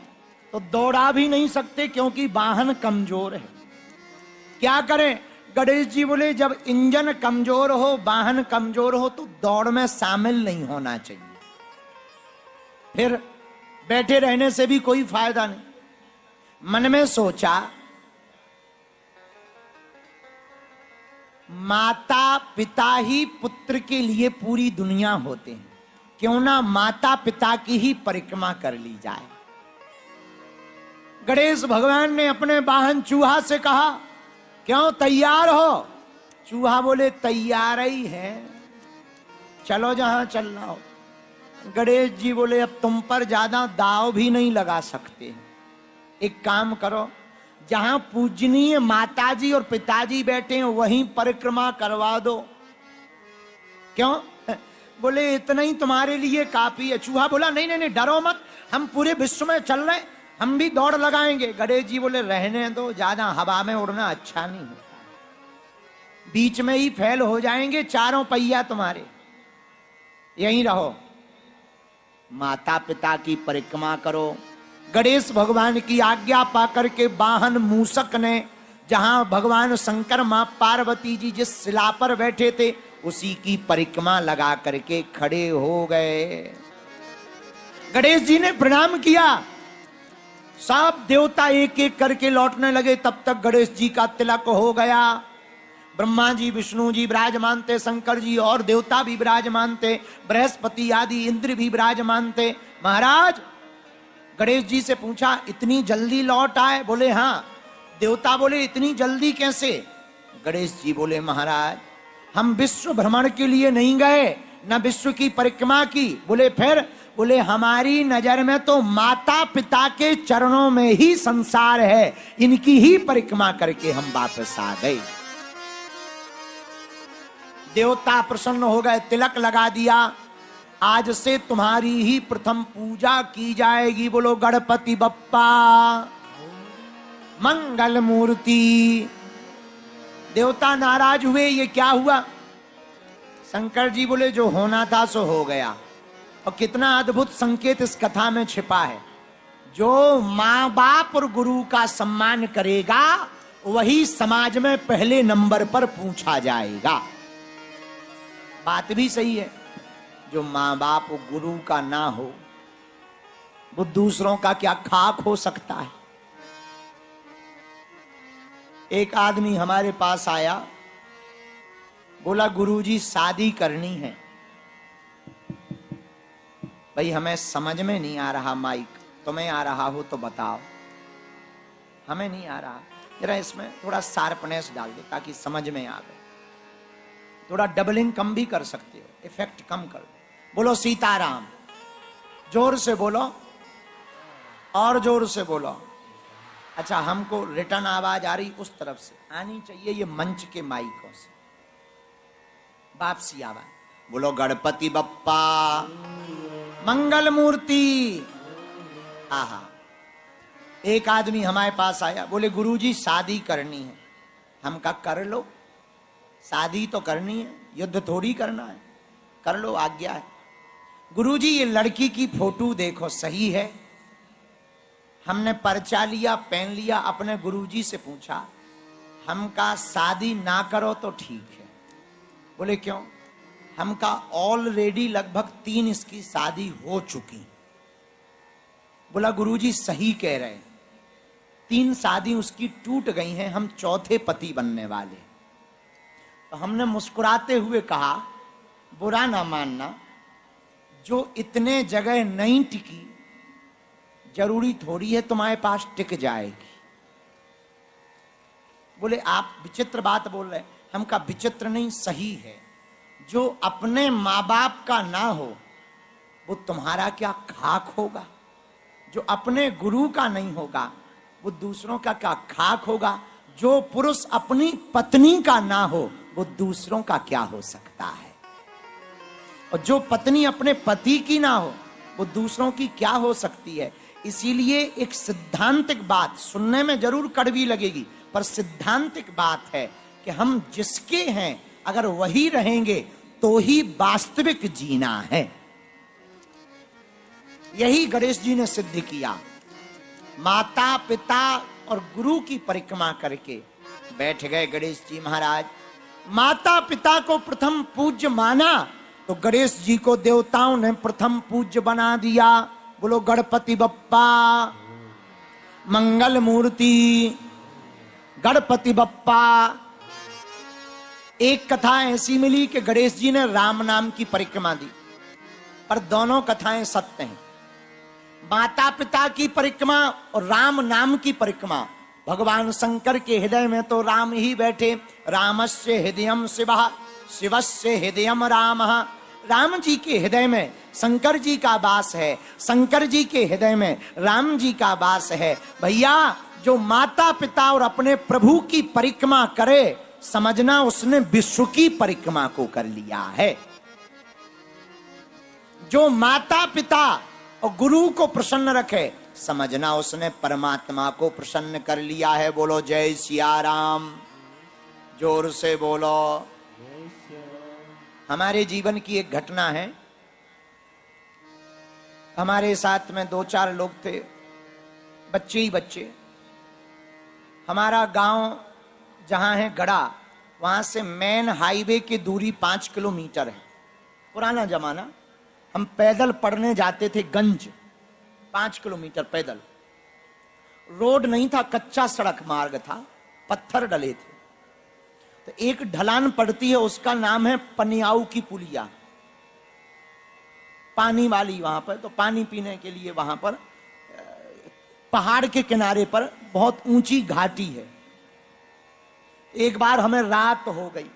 तो दौड़ा भी नहीं सकते क्योंकि वाहन कमजोर है। क्या करें? गणेश जी बोले जब इंजन कमजोर हो, वाहन कमजोर हो, तो दौड़ में शामिल नहीं होना चाहिए। फिर बैठे रहने से भी कोई फायदा नहीं। मन में सोचा माता पिता ही पुत्र के लिए पूरी दुनिया होते हैं, क्यों ना माता पिता की ही परिक्रमा कर ली जाए। गणेश भगवान ने अपने वाहन चूहा से कहा क्यों तैयार हो? चूहा बोले तैयार ही है, चलो जहां चलना हो। गणेश जी बोले अब तुम पर ज्यादा दाव भी नहीं लगा सकते, एक काम करो, जहां पूजनीय माताजी और पिताजी बैठे हैं वहीं परिक्रमा करवा दो। क्यों? बोले इतना ही तुम्हारे लिए काफी है। चूहा बोला नहीं नहीं नहीं, डरो मत, हम पूरे विश्व में चल रहे, हम भी दौड़ लगाएंगे। गणेश जी बोले रहने दो, ज्यादा हवा में उड़ना अच्छा नहीं होता, बीच में ही फेल हो जाएंगे चारों पहिया तुम्हारे, यहीं रहो, माता पिता की परिक्रमा करो। गणेश भगवान की आज्ञा पाकर के वाहन मूषक ने, जहां भगवान शंकर मां पार्वती जी जिस शिला पर बैठे थे उसी की परिक्रमा लगा करके खड़े हो गए। गणेश जी ने प्रणाम किया, सब देवता एक एक करके लौटने लगे। तब तक गणेश जी का तिलक हो गया। ब्रह्मा जी विष्णु जी विराजमान थे, शंकर जी और देवता भी विराजमान थे, बृहस्पति आदि इंद्र भी विराजमान थे। महाराज, गणेश जी से पूछा इतनी जल्दी लौट आए? बोले हाँ। देवता बोले इतनी जल्दी कैसे? गणेश जी बोले महाराज हम विश्व भ्रमण के लिए नहीं गए, न विश्व की परिक्रमा की। बोले फिर? बोले हमारी नजर में तो माता पिता के चरणों में ही संसार है, इनकी ही परिक्रमा करके हम वापस आ गए। देवता प्रसन्न हो गए, तिलक लगा दिया, आज से तुम्हारी ही प्रथम पूजा की जाएगी। बोलो गणपति बप्पा मंगल मूर्ति। देवता नाराज हुए, ये क्या हुआ? शंकर जी बोले जो होना था सो हो गया। और कितना अद्भुत संकेत इस कथा में छिपा है। जो माँ बाप और गुरु का सम्मान करेगा वही समाज में पहले नंबर पर पूछा जाएगा। बात भी सही है। जो माँ बाप और गुरु का ना हो वो दूसरों का क्या खाक हो सकता है। एक आदमी हमारे पास आया, बोला गुरुजी शादी करनी है। भाई हमें समझ में नहीं आ रहा माइक, तुम्हें आ रहा हो तो बताओ। हमें नहीं आ रहा, जरा इसमें थोड़ा शार्पनेस डाल दे ताकि समझ में आ गए। थोड़ा डबलिंग कम भी कर सकते हो, इफेक्ट कम कर दो। बोलो सीताराम, जोर से बोलो और जोर से बोलो। अच्छा, हमको रिटर्न आवाज आ रही उस तरफ से आनी चाहिए, ये मंच के माइकों से वापसी आवाज। बोलो गणपति बप्पा मंगल मूर्ति। आहा, एक आदमी हमारे पास आया, बोले गुरुजी शादी करनी है। हम कहा कर लो, शादी तो करनी है, युद्ध थोड़ी करना है, कर लो, आज्ञा है। गुरुजी ये लड़की की फोटो देखो सही है। हमने पर्चा लिया, पेन लिया, अपने गुरुजी से पूछा, हम कहा शादी ना करो तो ठीक है। बोले क्यों? हम कहा ऑलरेडी लगभग 3 इसकी शादी हो चुकी। बोला गुरुजी सही कह रहे, 3 शादी उसकी टूट गई हैं, हम चौथे पति बनने वाले। तो हमने मुस्कुराते हुए कहा बुरा ना मानना, जो इतने जगह नहीं टिकी जरूरी थोड़ी है तुम्हारे पास टिक जाएगी। बोले आप विचित्र बात बोल रहे हैं। हम कहा विचित्र नहीं, सही है। जो अपने माँ बाप का ना हो वो तुम्हारा क्या खाक होगा, जो अपने गुरु का नहीं होगा वो दूसरों का क्या खाक होगा, जो पुरुष अपनी पत्नी का ना हो वो दूसरों का क्या हो सकता है, और जो पत्नी अपने पति की ना हो वो दूसरों की क्या हो सकती है। इसीलिए एक सिद्धांतिक बात, सुनने में जरूर कड़वी लगेगी पर सिद्धांतिक बात है कि हम जिसके हैं अगर वही रहेंगे तो ही वास्तविक जीना है। यही गणेश जी ने सिद्ध किया। माता पिता और गुरु की परिक्रमा करके बैठ गए गणेश जी महाराज। माता पिता को प्रथम पूज्य माना तो गणेश जी को देवताओं ने प्रथम पूज्य बना दिया। बोलो गणपति बप्पा मंगल मूर्ति, गणपति बप्पा। एक कथा ऐसी मिली कि गणेश जी ने राम नाम की परिक्रमा दी, पर दोनों कथाएं सत्य हैं। माता पिता की परिक्रमा और राम नाम की परिक्रमा। भगवान शंकर के हृदय में तो राम ही बैठे। रामस्य हृदयम शिवः, शिवस्य हृदयम रामः। राम जी के हृदय में शंकर जी का वास है, शंकर जी के हृदय में राम जी का वास है। भैया जो माता पिता और अपने प्रभु की परिक्रमा करे, समझना उसने विश्व की परिक्रमा को कर लिया है। जो माता पिता और गुरु को प्रसन्न रखे, समझना उसने परमात्मा को प्रसन्न कर लिया है। बोलो जय सिया राम, जोर से बोलो। हमारे जीवन की एक घटना है। हमारे साथ में 2-4 लोग थे, बच्चे ही बच्चे। हमारा गांव जहां है गड़ा, वहां से मेन हाईवे की दूरी 5 किलोमीटर है। पुराना जमाना, हम पैदल पढ़ने जाते थे गंज, 5 किलोमीटर पैदल। रोड नहीं था, कच्चा सड़क मार्ग था, पत्थर डले थे। तो एक ढलान पड़ती है, उसका नाम है पनियाऊ की पुलिया, पानी वाली। वहां पर तो पानी पीने के लिए वहां पर पहाड़ के किनारे पर बहुत ऊंची घाटी है। एक बार हमें रात हो गई,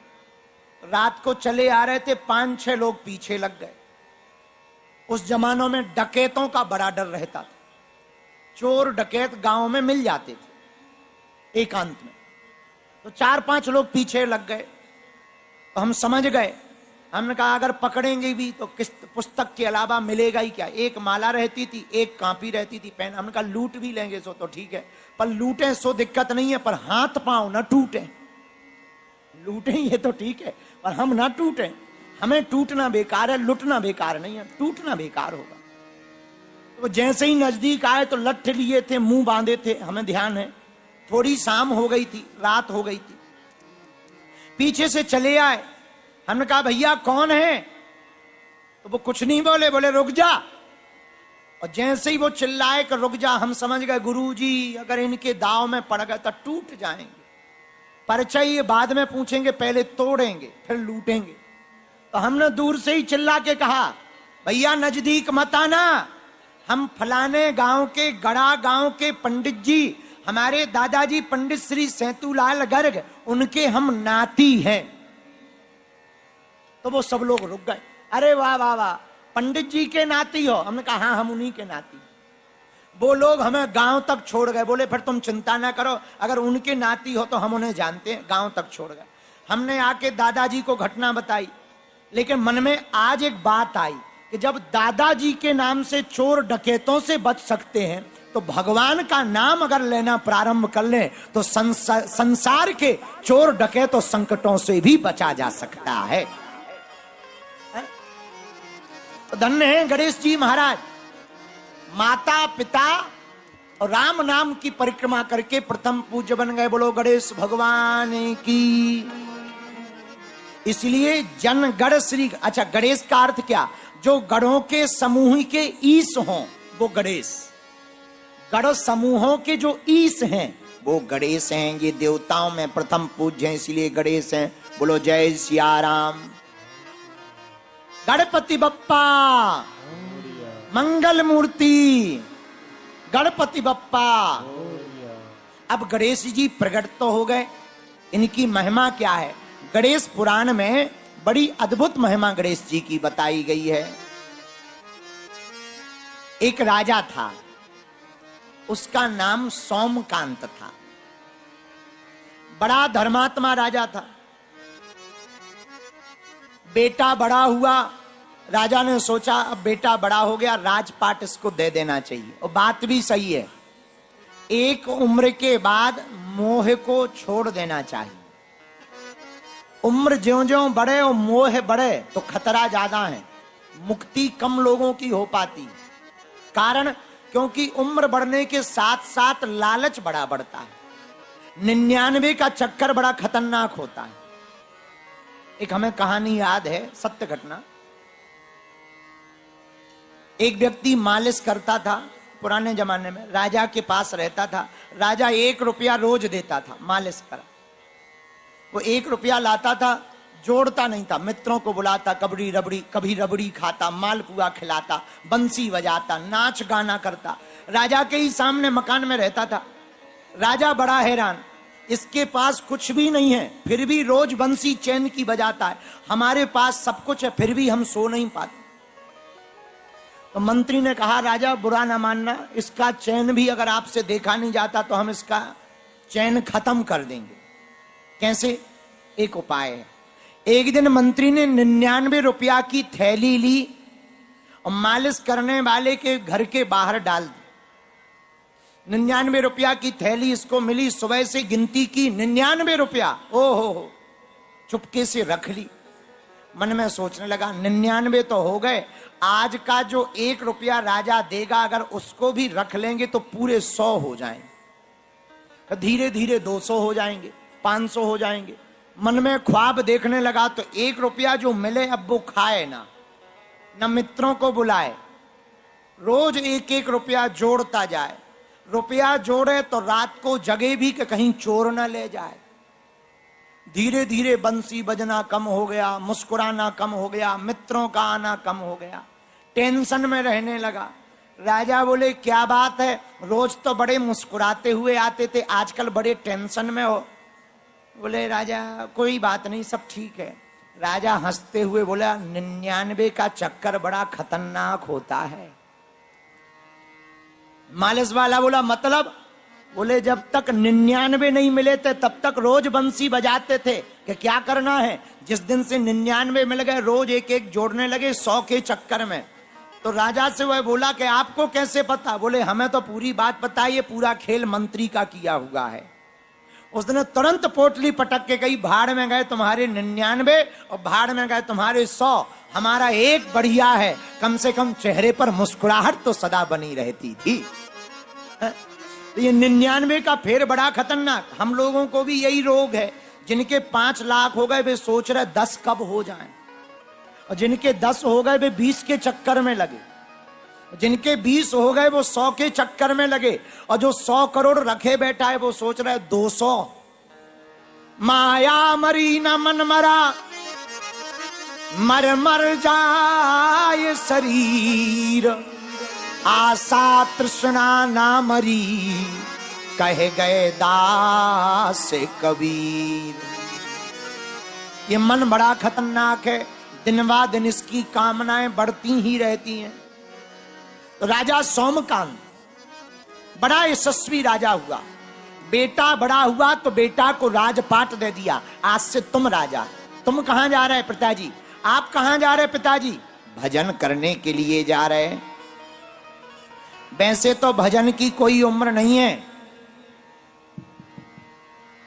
रात को चले आ रहे थे, 5-6 लोग पीछे लग गए। उस जमानों में डकैतों का बड़ा डर रहता था, चोर डकैत गांव में मिल जाते थे एकांत में। तो 4-5 लोग पीछे लग गए। तो हम समझ गए, हमने कहा अगर पकड़ेंगे भी तो किस पुस्तक के अलावा मिलेगा ही क्या। एक माला रहती थी, एक कॉपी रहती थी, पेन। हमने कहा लूट भी लेंगे सो तो ठीक है, पर लूटें सो दिक्कत नहीं है, पर हाथ पांव न टूटे। लूटें ये तो ठीक है, पर हम ना टूटें। हमें टूटना बेकार है, लुटना बेकार नहीं है, टूटना बेकार होगा। तो जैसे ही नजदीक आए तो लठ लिए थे, मुंह बांधे थे, हमें ध्यान है। थोड़ी शाम हो गई थी, रात हो गई थी। पीछे से चले आए। हमने कहा भैया कौन है? तो वो कुछ नहीं बोले, बोले रुक जा। और जैसे ही वो चिल्लाए कि रुक जा, हम समझ गए गुरुजी अगर इनके दाव में पड़ गए तो टूट जाएंगे। परिचय ये बाद में पूछेंगे, पहले तोड़ेंगे फिर लूटेंगे। तो हमने दूर से ही चिल्ला के कहा भैया नजदीक मत आना, हम फलाने गांव के, गड़ा गांव के पंडित जी, हमारे दादाजी पंडित श्री सेतुलाल गर्ग, उनके हम नाती हैं। तो वो सब लोग रुक गए। अरे वाह वाह वाह, पंडित जी के नाती हो? हमने कहा हाँ हम उन्हीं के नाती। वो लोग हमें गांव तक छोड़ गए। बोले फिर तुम चिंता ना करो, अगर उनके नाती हो तो हम उन्हें जानते हैं। गांव तक छोड़ गए। हमने आके दादाजी को घटना बताई। लेकिन मन में आज एक बात आई कि जब दादाजी के नाम से चोर डकैतों से बच सकते हैं, तो भगवान का नाम अगर लेना प्रारंभ कर लें तो संसार के चोर डकैतों संकटों से भी बचा जा सकता है। तो धन्य है गणेश जी महाराज, माता पिता और राम नाम की परिक्रमा करके प्रथम पूज्य बन गए। बोलो गणेश भगवान की। इसलिए जन गण श्री, अच्छा गणेश का अर्थ क्या? जो गणों के समूह के ईश हों वो गणेश, गण समूहों के जो ईश हैं वो गणेश हैं। ये देवताओं में प्रथम पूज्य हैं, इसलिए गणेश हैं। बोलो जय सिया राम। गणपति बप्पा मंगल मूर्ति, गणपति बप्पा। अब गणेश जी प्रकट तो हो गए, इनकी महिमा क्या है? गणेश पुराण में बड़ी अद्भुत महिमा गणेश जी की बताई गई है। एक राजा था, उसका नाम सोमकांत था। बड़ा धर्मात्मा राजा था। बेटा बड़ा हुआ, राजा ने सोचा अब बेटा बड़ा हो गया, राजपाट इसको दे देना चाहिए। और बात भी सही है, एक उम्र के बाद मोह को छोड़ देना चाहिए। उम्र ज्यों ज्यों बढ़े और मोह बढ़े तो खतरा ज्यादा है, मुक्ति कम लोगों की हो पाती। कारण क्योंकि उम्र बढ़ने के साथ साथ लालच बड़ा बढ़ता है। 99 का चक्कर बड़ा खतरनाक होता है। एक हमें कहानी याद है, सत्य घटना। एक व्यक्ति मालिश करता था पुराने जमाने में, राजा के पास रहता था। राजा 1 रुपया रोज देता था मालिश कर। वो 1 रुपया लाता था, जोड़ता नहीं था, मित्रों को बुलाता, कबड्डी रबड़ी, कभी रबड़ी खाता, मालपुआ खिलाता, बंसी बजाता, नाच गाना करता। राजा के ही सामने मकान में रहता था। राजा बड़ा हैरान, इसके पास कुछ भी नहीं है फिर भी रोज बंसी चैन की बजाता है, हमारे पास सब कुछ है फिर भी हम सो नहीं पाते। तो मंत्री ने कहा राजा बुरा ना मानना, इसका चैन भी अगर आपसे देखा नहीं जाता तो हम इसका चैन खत्म कर देंगे। कैसे? एक उपाय है। एक दिन मंत्री ने 99 रुपया की थैली ली और मालिश करने वाले के घर के बाहर डाल दी। 99 रुपया की थैली इसको मिली, सुबह से गिनती की 99 रुपया, ओहो, चुपके से रख ली। मन में सोचने लगा 99 तो हो गए, आज का जो 1 रुपया राजा देगा अगर उसको भी रख लेंगे तो पूरे 100 हो जाएंगे, धीरे धीरे 200 हो जाएंगे, 500 हो जाएंगे। मन में ख्वाब देखने लगा तो 1 रुपया जो मिले अब वो खाए ना मित्रों को बुलाए, रोज 1-1 रुपया जोड़ता जाए। रुपया जोड़े तो रात को जगे भी कि कहीं चोर ना ले जाए। धीरे धीरे बंसी बजना कम हो गया, मुस्कुराना कम हो गया, मित्रों का आना कम हो गया, टेंशन में रहने लगा। राजा बोले क्या बात है, रोज तो बड़े मुस्कुराते हुए आते थे, आजकल बड़े टेंशन में हो। बोले राजा कोई बात नहीं, सब ठीक है। राजा हंसते हुए बोला 99 का चक्कर बड़ा खतरनाक होता है। मालिश वाला बोला मतलब? बोले जब तक 99 नहीं मिले थे तब तक रोज बंसी बजाते थे कि क्या करना है। जिस दिन से 99 मिल गए रोज 1-1 जोड़ने लगे 100 के चक्कर में। तो राजा से वह बोला कि आपको कैसे पता? बोले हमें तो पूरी बात पता है, ये पूरा खेल मंत्री का किया हुआ है। उसने तुरंत पोटली पटक के कही भाड़ में गए तुम्हारे 99 और भाड़ में गए तुम्हारे 100, हमारा एक बढ़िया है, कम से कम चेहरे पर मुस्कुराहट तो सदा बनी रहती थी। ये 99 का फेर बड़ा खतरनाक। हम लोगों को भी यही रोग है, जिनके 5 लाख हो गए वे सोच रहे 10 कब हो जाएं, और जिनके 10 हो गए वे 20 के चक्कर में लगे, जिनके 20 हो गए वो 100 के चक्कर में लगे, और जो 100 करोड़ रखे बैठा है वो सोच रहा है 200। माया मरी न मन मरा, मर मर जाए शरीर, आशा तृष्णा ना मरी, कहे गए दास कबीर। ये मन बड़ा खतरनाक है, दिन ब दिन इसकी कामनाएं बढ़ती ही रहती हैं। तो राजा सोमकांत बड़ा यशस्वी राजा हुआ। बेटा बड़ा हुआ तो बेटा को राजपाट दे दिया, आज से तुम राजा। तुम कहां जा रहे हैं पिताजी? आप कहां जा रहे पिताजी? भजन करने के लिए जा रहे। वैसे तो भजन की कोई उम्र नहीं है,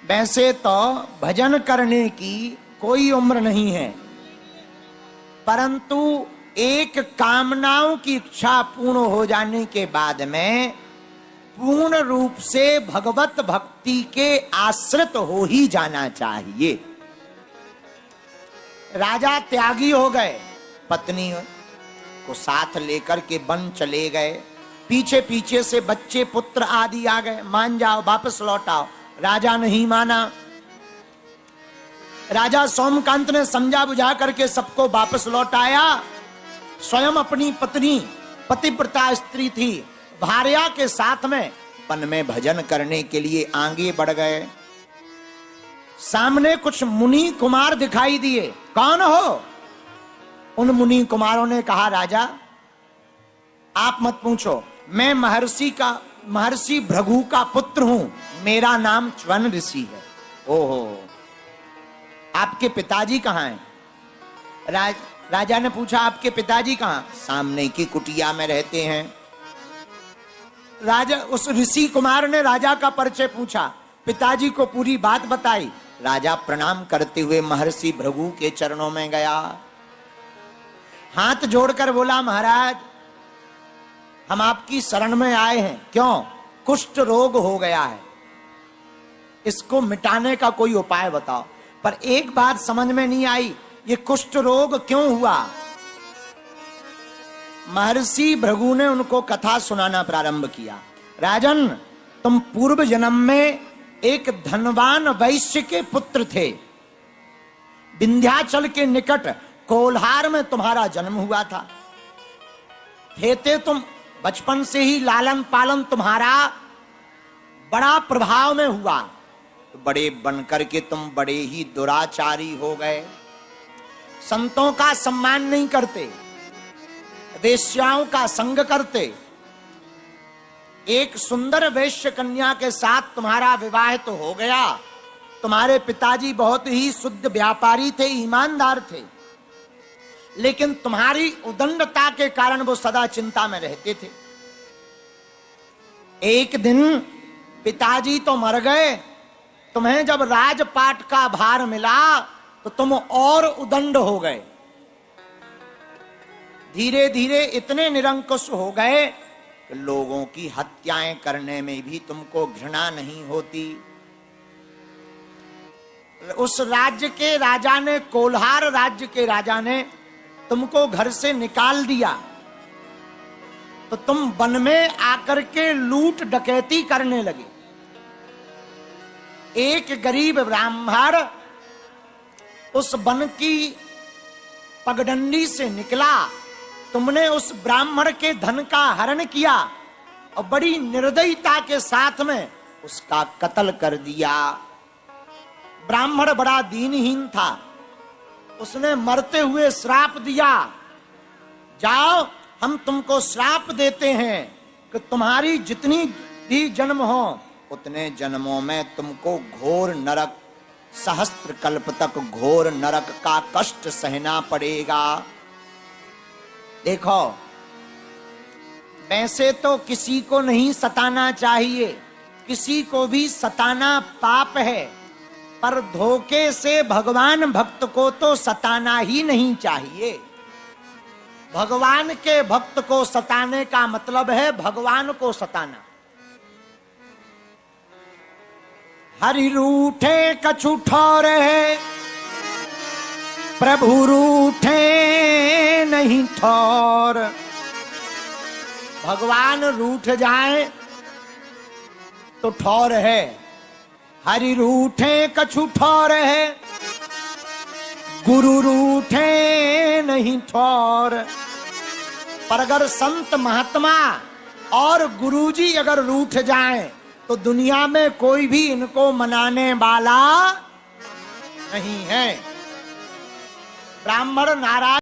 वैसे तो भजन करने की कोई उम्र नहीं है, परंतु एक कामनाओं की इच्छा पूर्ण हो जाने के बाद में पूर्ण रूप से भगवत भक्ति के आश्रित हो ही जाना चाहिए। राजा त्यागी हो गए, पत्नी को साथ लेकर के वन चले गए, पीछे पीछे से बच्चे पुत्र आदि आ गए, मान जाओ वापस लौट आओ। राजा नहीं माना। राजा सोमकांत ने समझा बुझा करके सबको वापस लौटाया। स्वयं अपनी पत्नी, पतिव्रता स्त्री थी, भार्या के साथ में वन में भजन करने के लिए आगे बढ़ गए। सामने कुछ मुनि कुमार दिखाई दिए। कौन हो? उन मुनि कुमारों ने कहा, राजा आप मत पूछो, मैं महर्षि भृगु का पुत्र हूं, मेरा नाम च्वन ऋषि है। ओहो, आपके पिताजी कहां हैं? राजा ने पूछा, आपके पिताजी कहां? सामने की कुटिया में रहते हैं। राजा, उस ऋषि कुमार ने राजा का परिचय पूछा, पिताजी को पूरी बात बताई। राजा प्रणाम करते हुए महर्षि भृगु के चरणों में गया, हाथ जोड़कर बोला, महाराज हम आपकी शरण में आए हैं। क्यों? कुष्ठ रोग हो गया है, इसको मिटाने का कोई उपाय बताओ। पर एक बात समझ में नहीं आई, ये कुष्ठ रोग क्यों हुआ? महर्षि भृगु ने उनको कथा सुनाना प्रारंभ किया। राजन, तुम पूर्व जन्म में एक धनवान वैश्य के पुत्र थे, विंध्याचल के निकट कोल्हार में तुम्हारा जन्म हुआ था। थे तुम बचपन से ही लालन पालन तुम्हारा बड़ा प्रभाव में हुआ, तो बड़े बनकर के तुम बड़े ही दुराचारी हो गए, संतों का सम्मान नहीं करते, वेश्याओं का संग करते। एक सुंदर वैश्य कन्या के साथ तुम्हारा विवाह तो हो गया। तुम्हारे पिताजी बहुत ही शुद्ध व्यापारी थे, ईमानदार थे, लेकिन तुम्हारी उदंडता के कारण वो सदा चिंता में रहते थे। एक दिन पिताजी तो मर गए, तुम्हें जब राजपाट का भार मिला तो तुम और उदंड हो गए। धीरे धीरे इतने निरंकुश हो गए कि लोगों की हत्याएं करने में भी तुमको घृणा नहीं होती। उस राज्य के राजा ने, कोल्हार राज्य के राजा ने तुमको घर से निकाल दिया, तो तुम वन में आकर के लूट डकैती करने लगे। एक गरीब ब्राह्मण उस वन की पगडंडी से निकला, तुमने उस ब्राह्मण के धन का हरण किया और बड़ी निर्दयता के साथ में उसका कत्ल कर दिया। ब्राह्मण बड़ा दीनहीन था, उसने मरते हुए श्राप दिया, जाओ हम तुमको श्राप देते हैं कि तुम्हारी जितनी भी जन्म हो उतने जन्मों में तुमको घोर नरक, सहस्त्र कल्प तक घोर नरक का कष्ट सहना पड़ेगा। देखो, वैसे तो किसी को नहीं सताना चाहिए, किसी को भी सताना पाप है, पर धोखे से भगवान भक्त को तो सताना ही नहीं चाहिए। भगवान के भक्त को सताने का मतलब है भगवान को सताना। हरि रूठे कछु ठौर है, प्रभु रूठे नहीं ठौर। भगवान रूठ जाए तो ठौर है, हरि रूठे कछु ठौर है, गुरु रूठे नहीं ठौर। पर अगर संत महात्मा और गुरुजी अगर रूठ जाएं तो दुनिया में कोई भी इनको मनाने वाला नहीं है। ब्राह्मण नाराज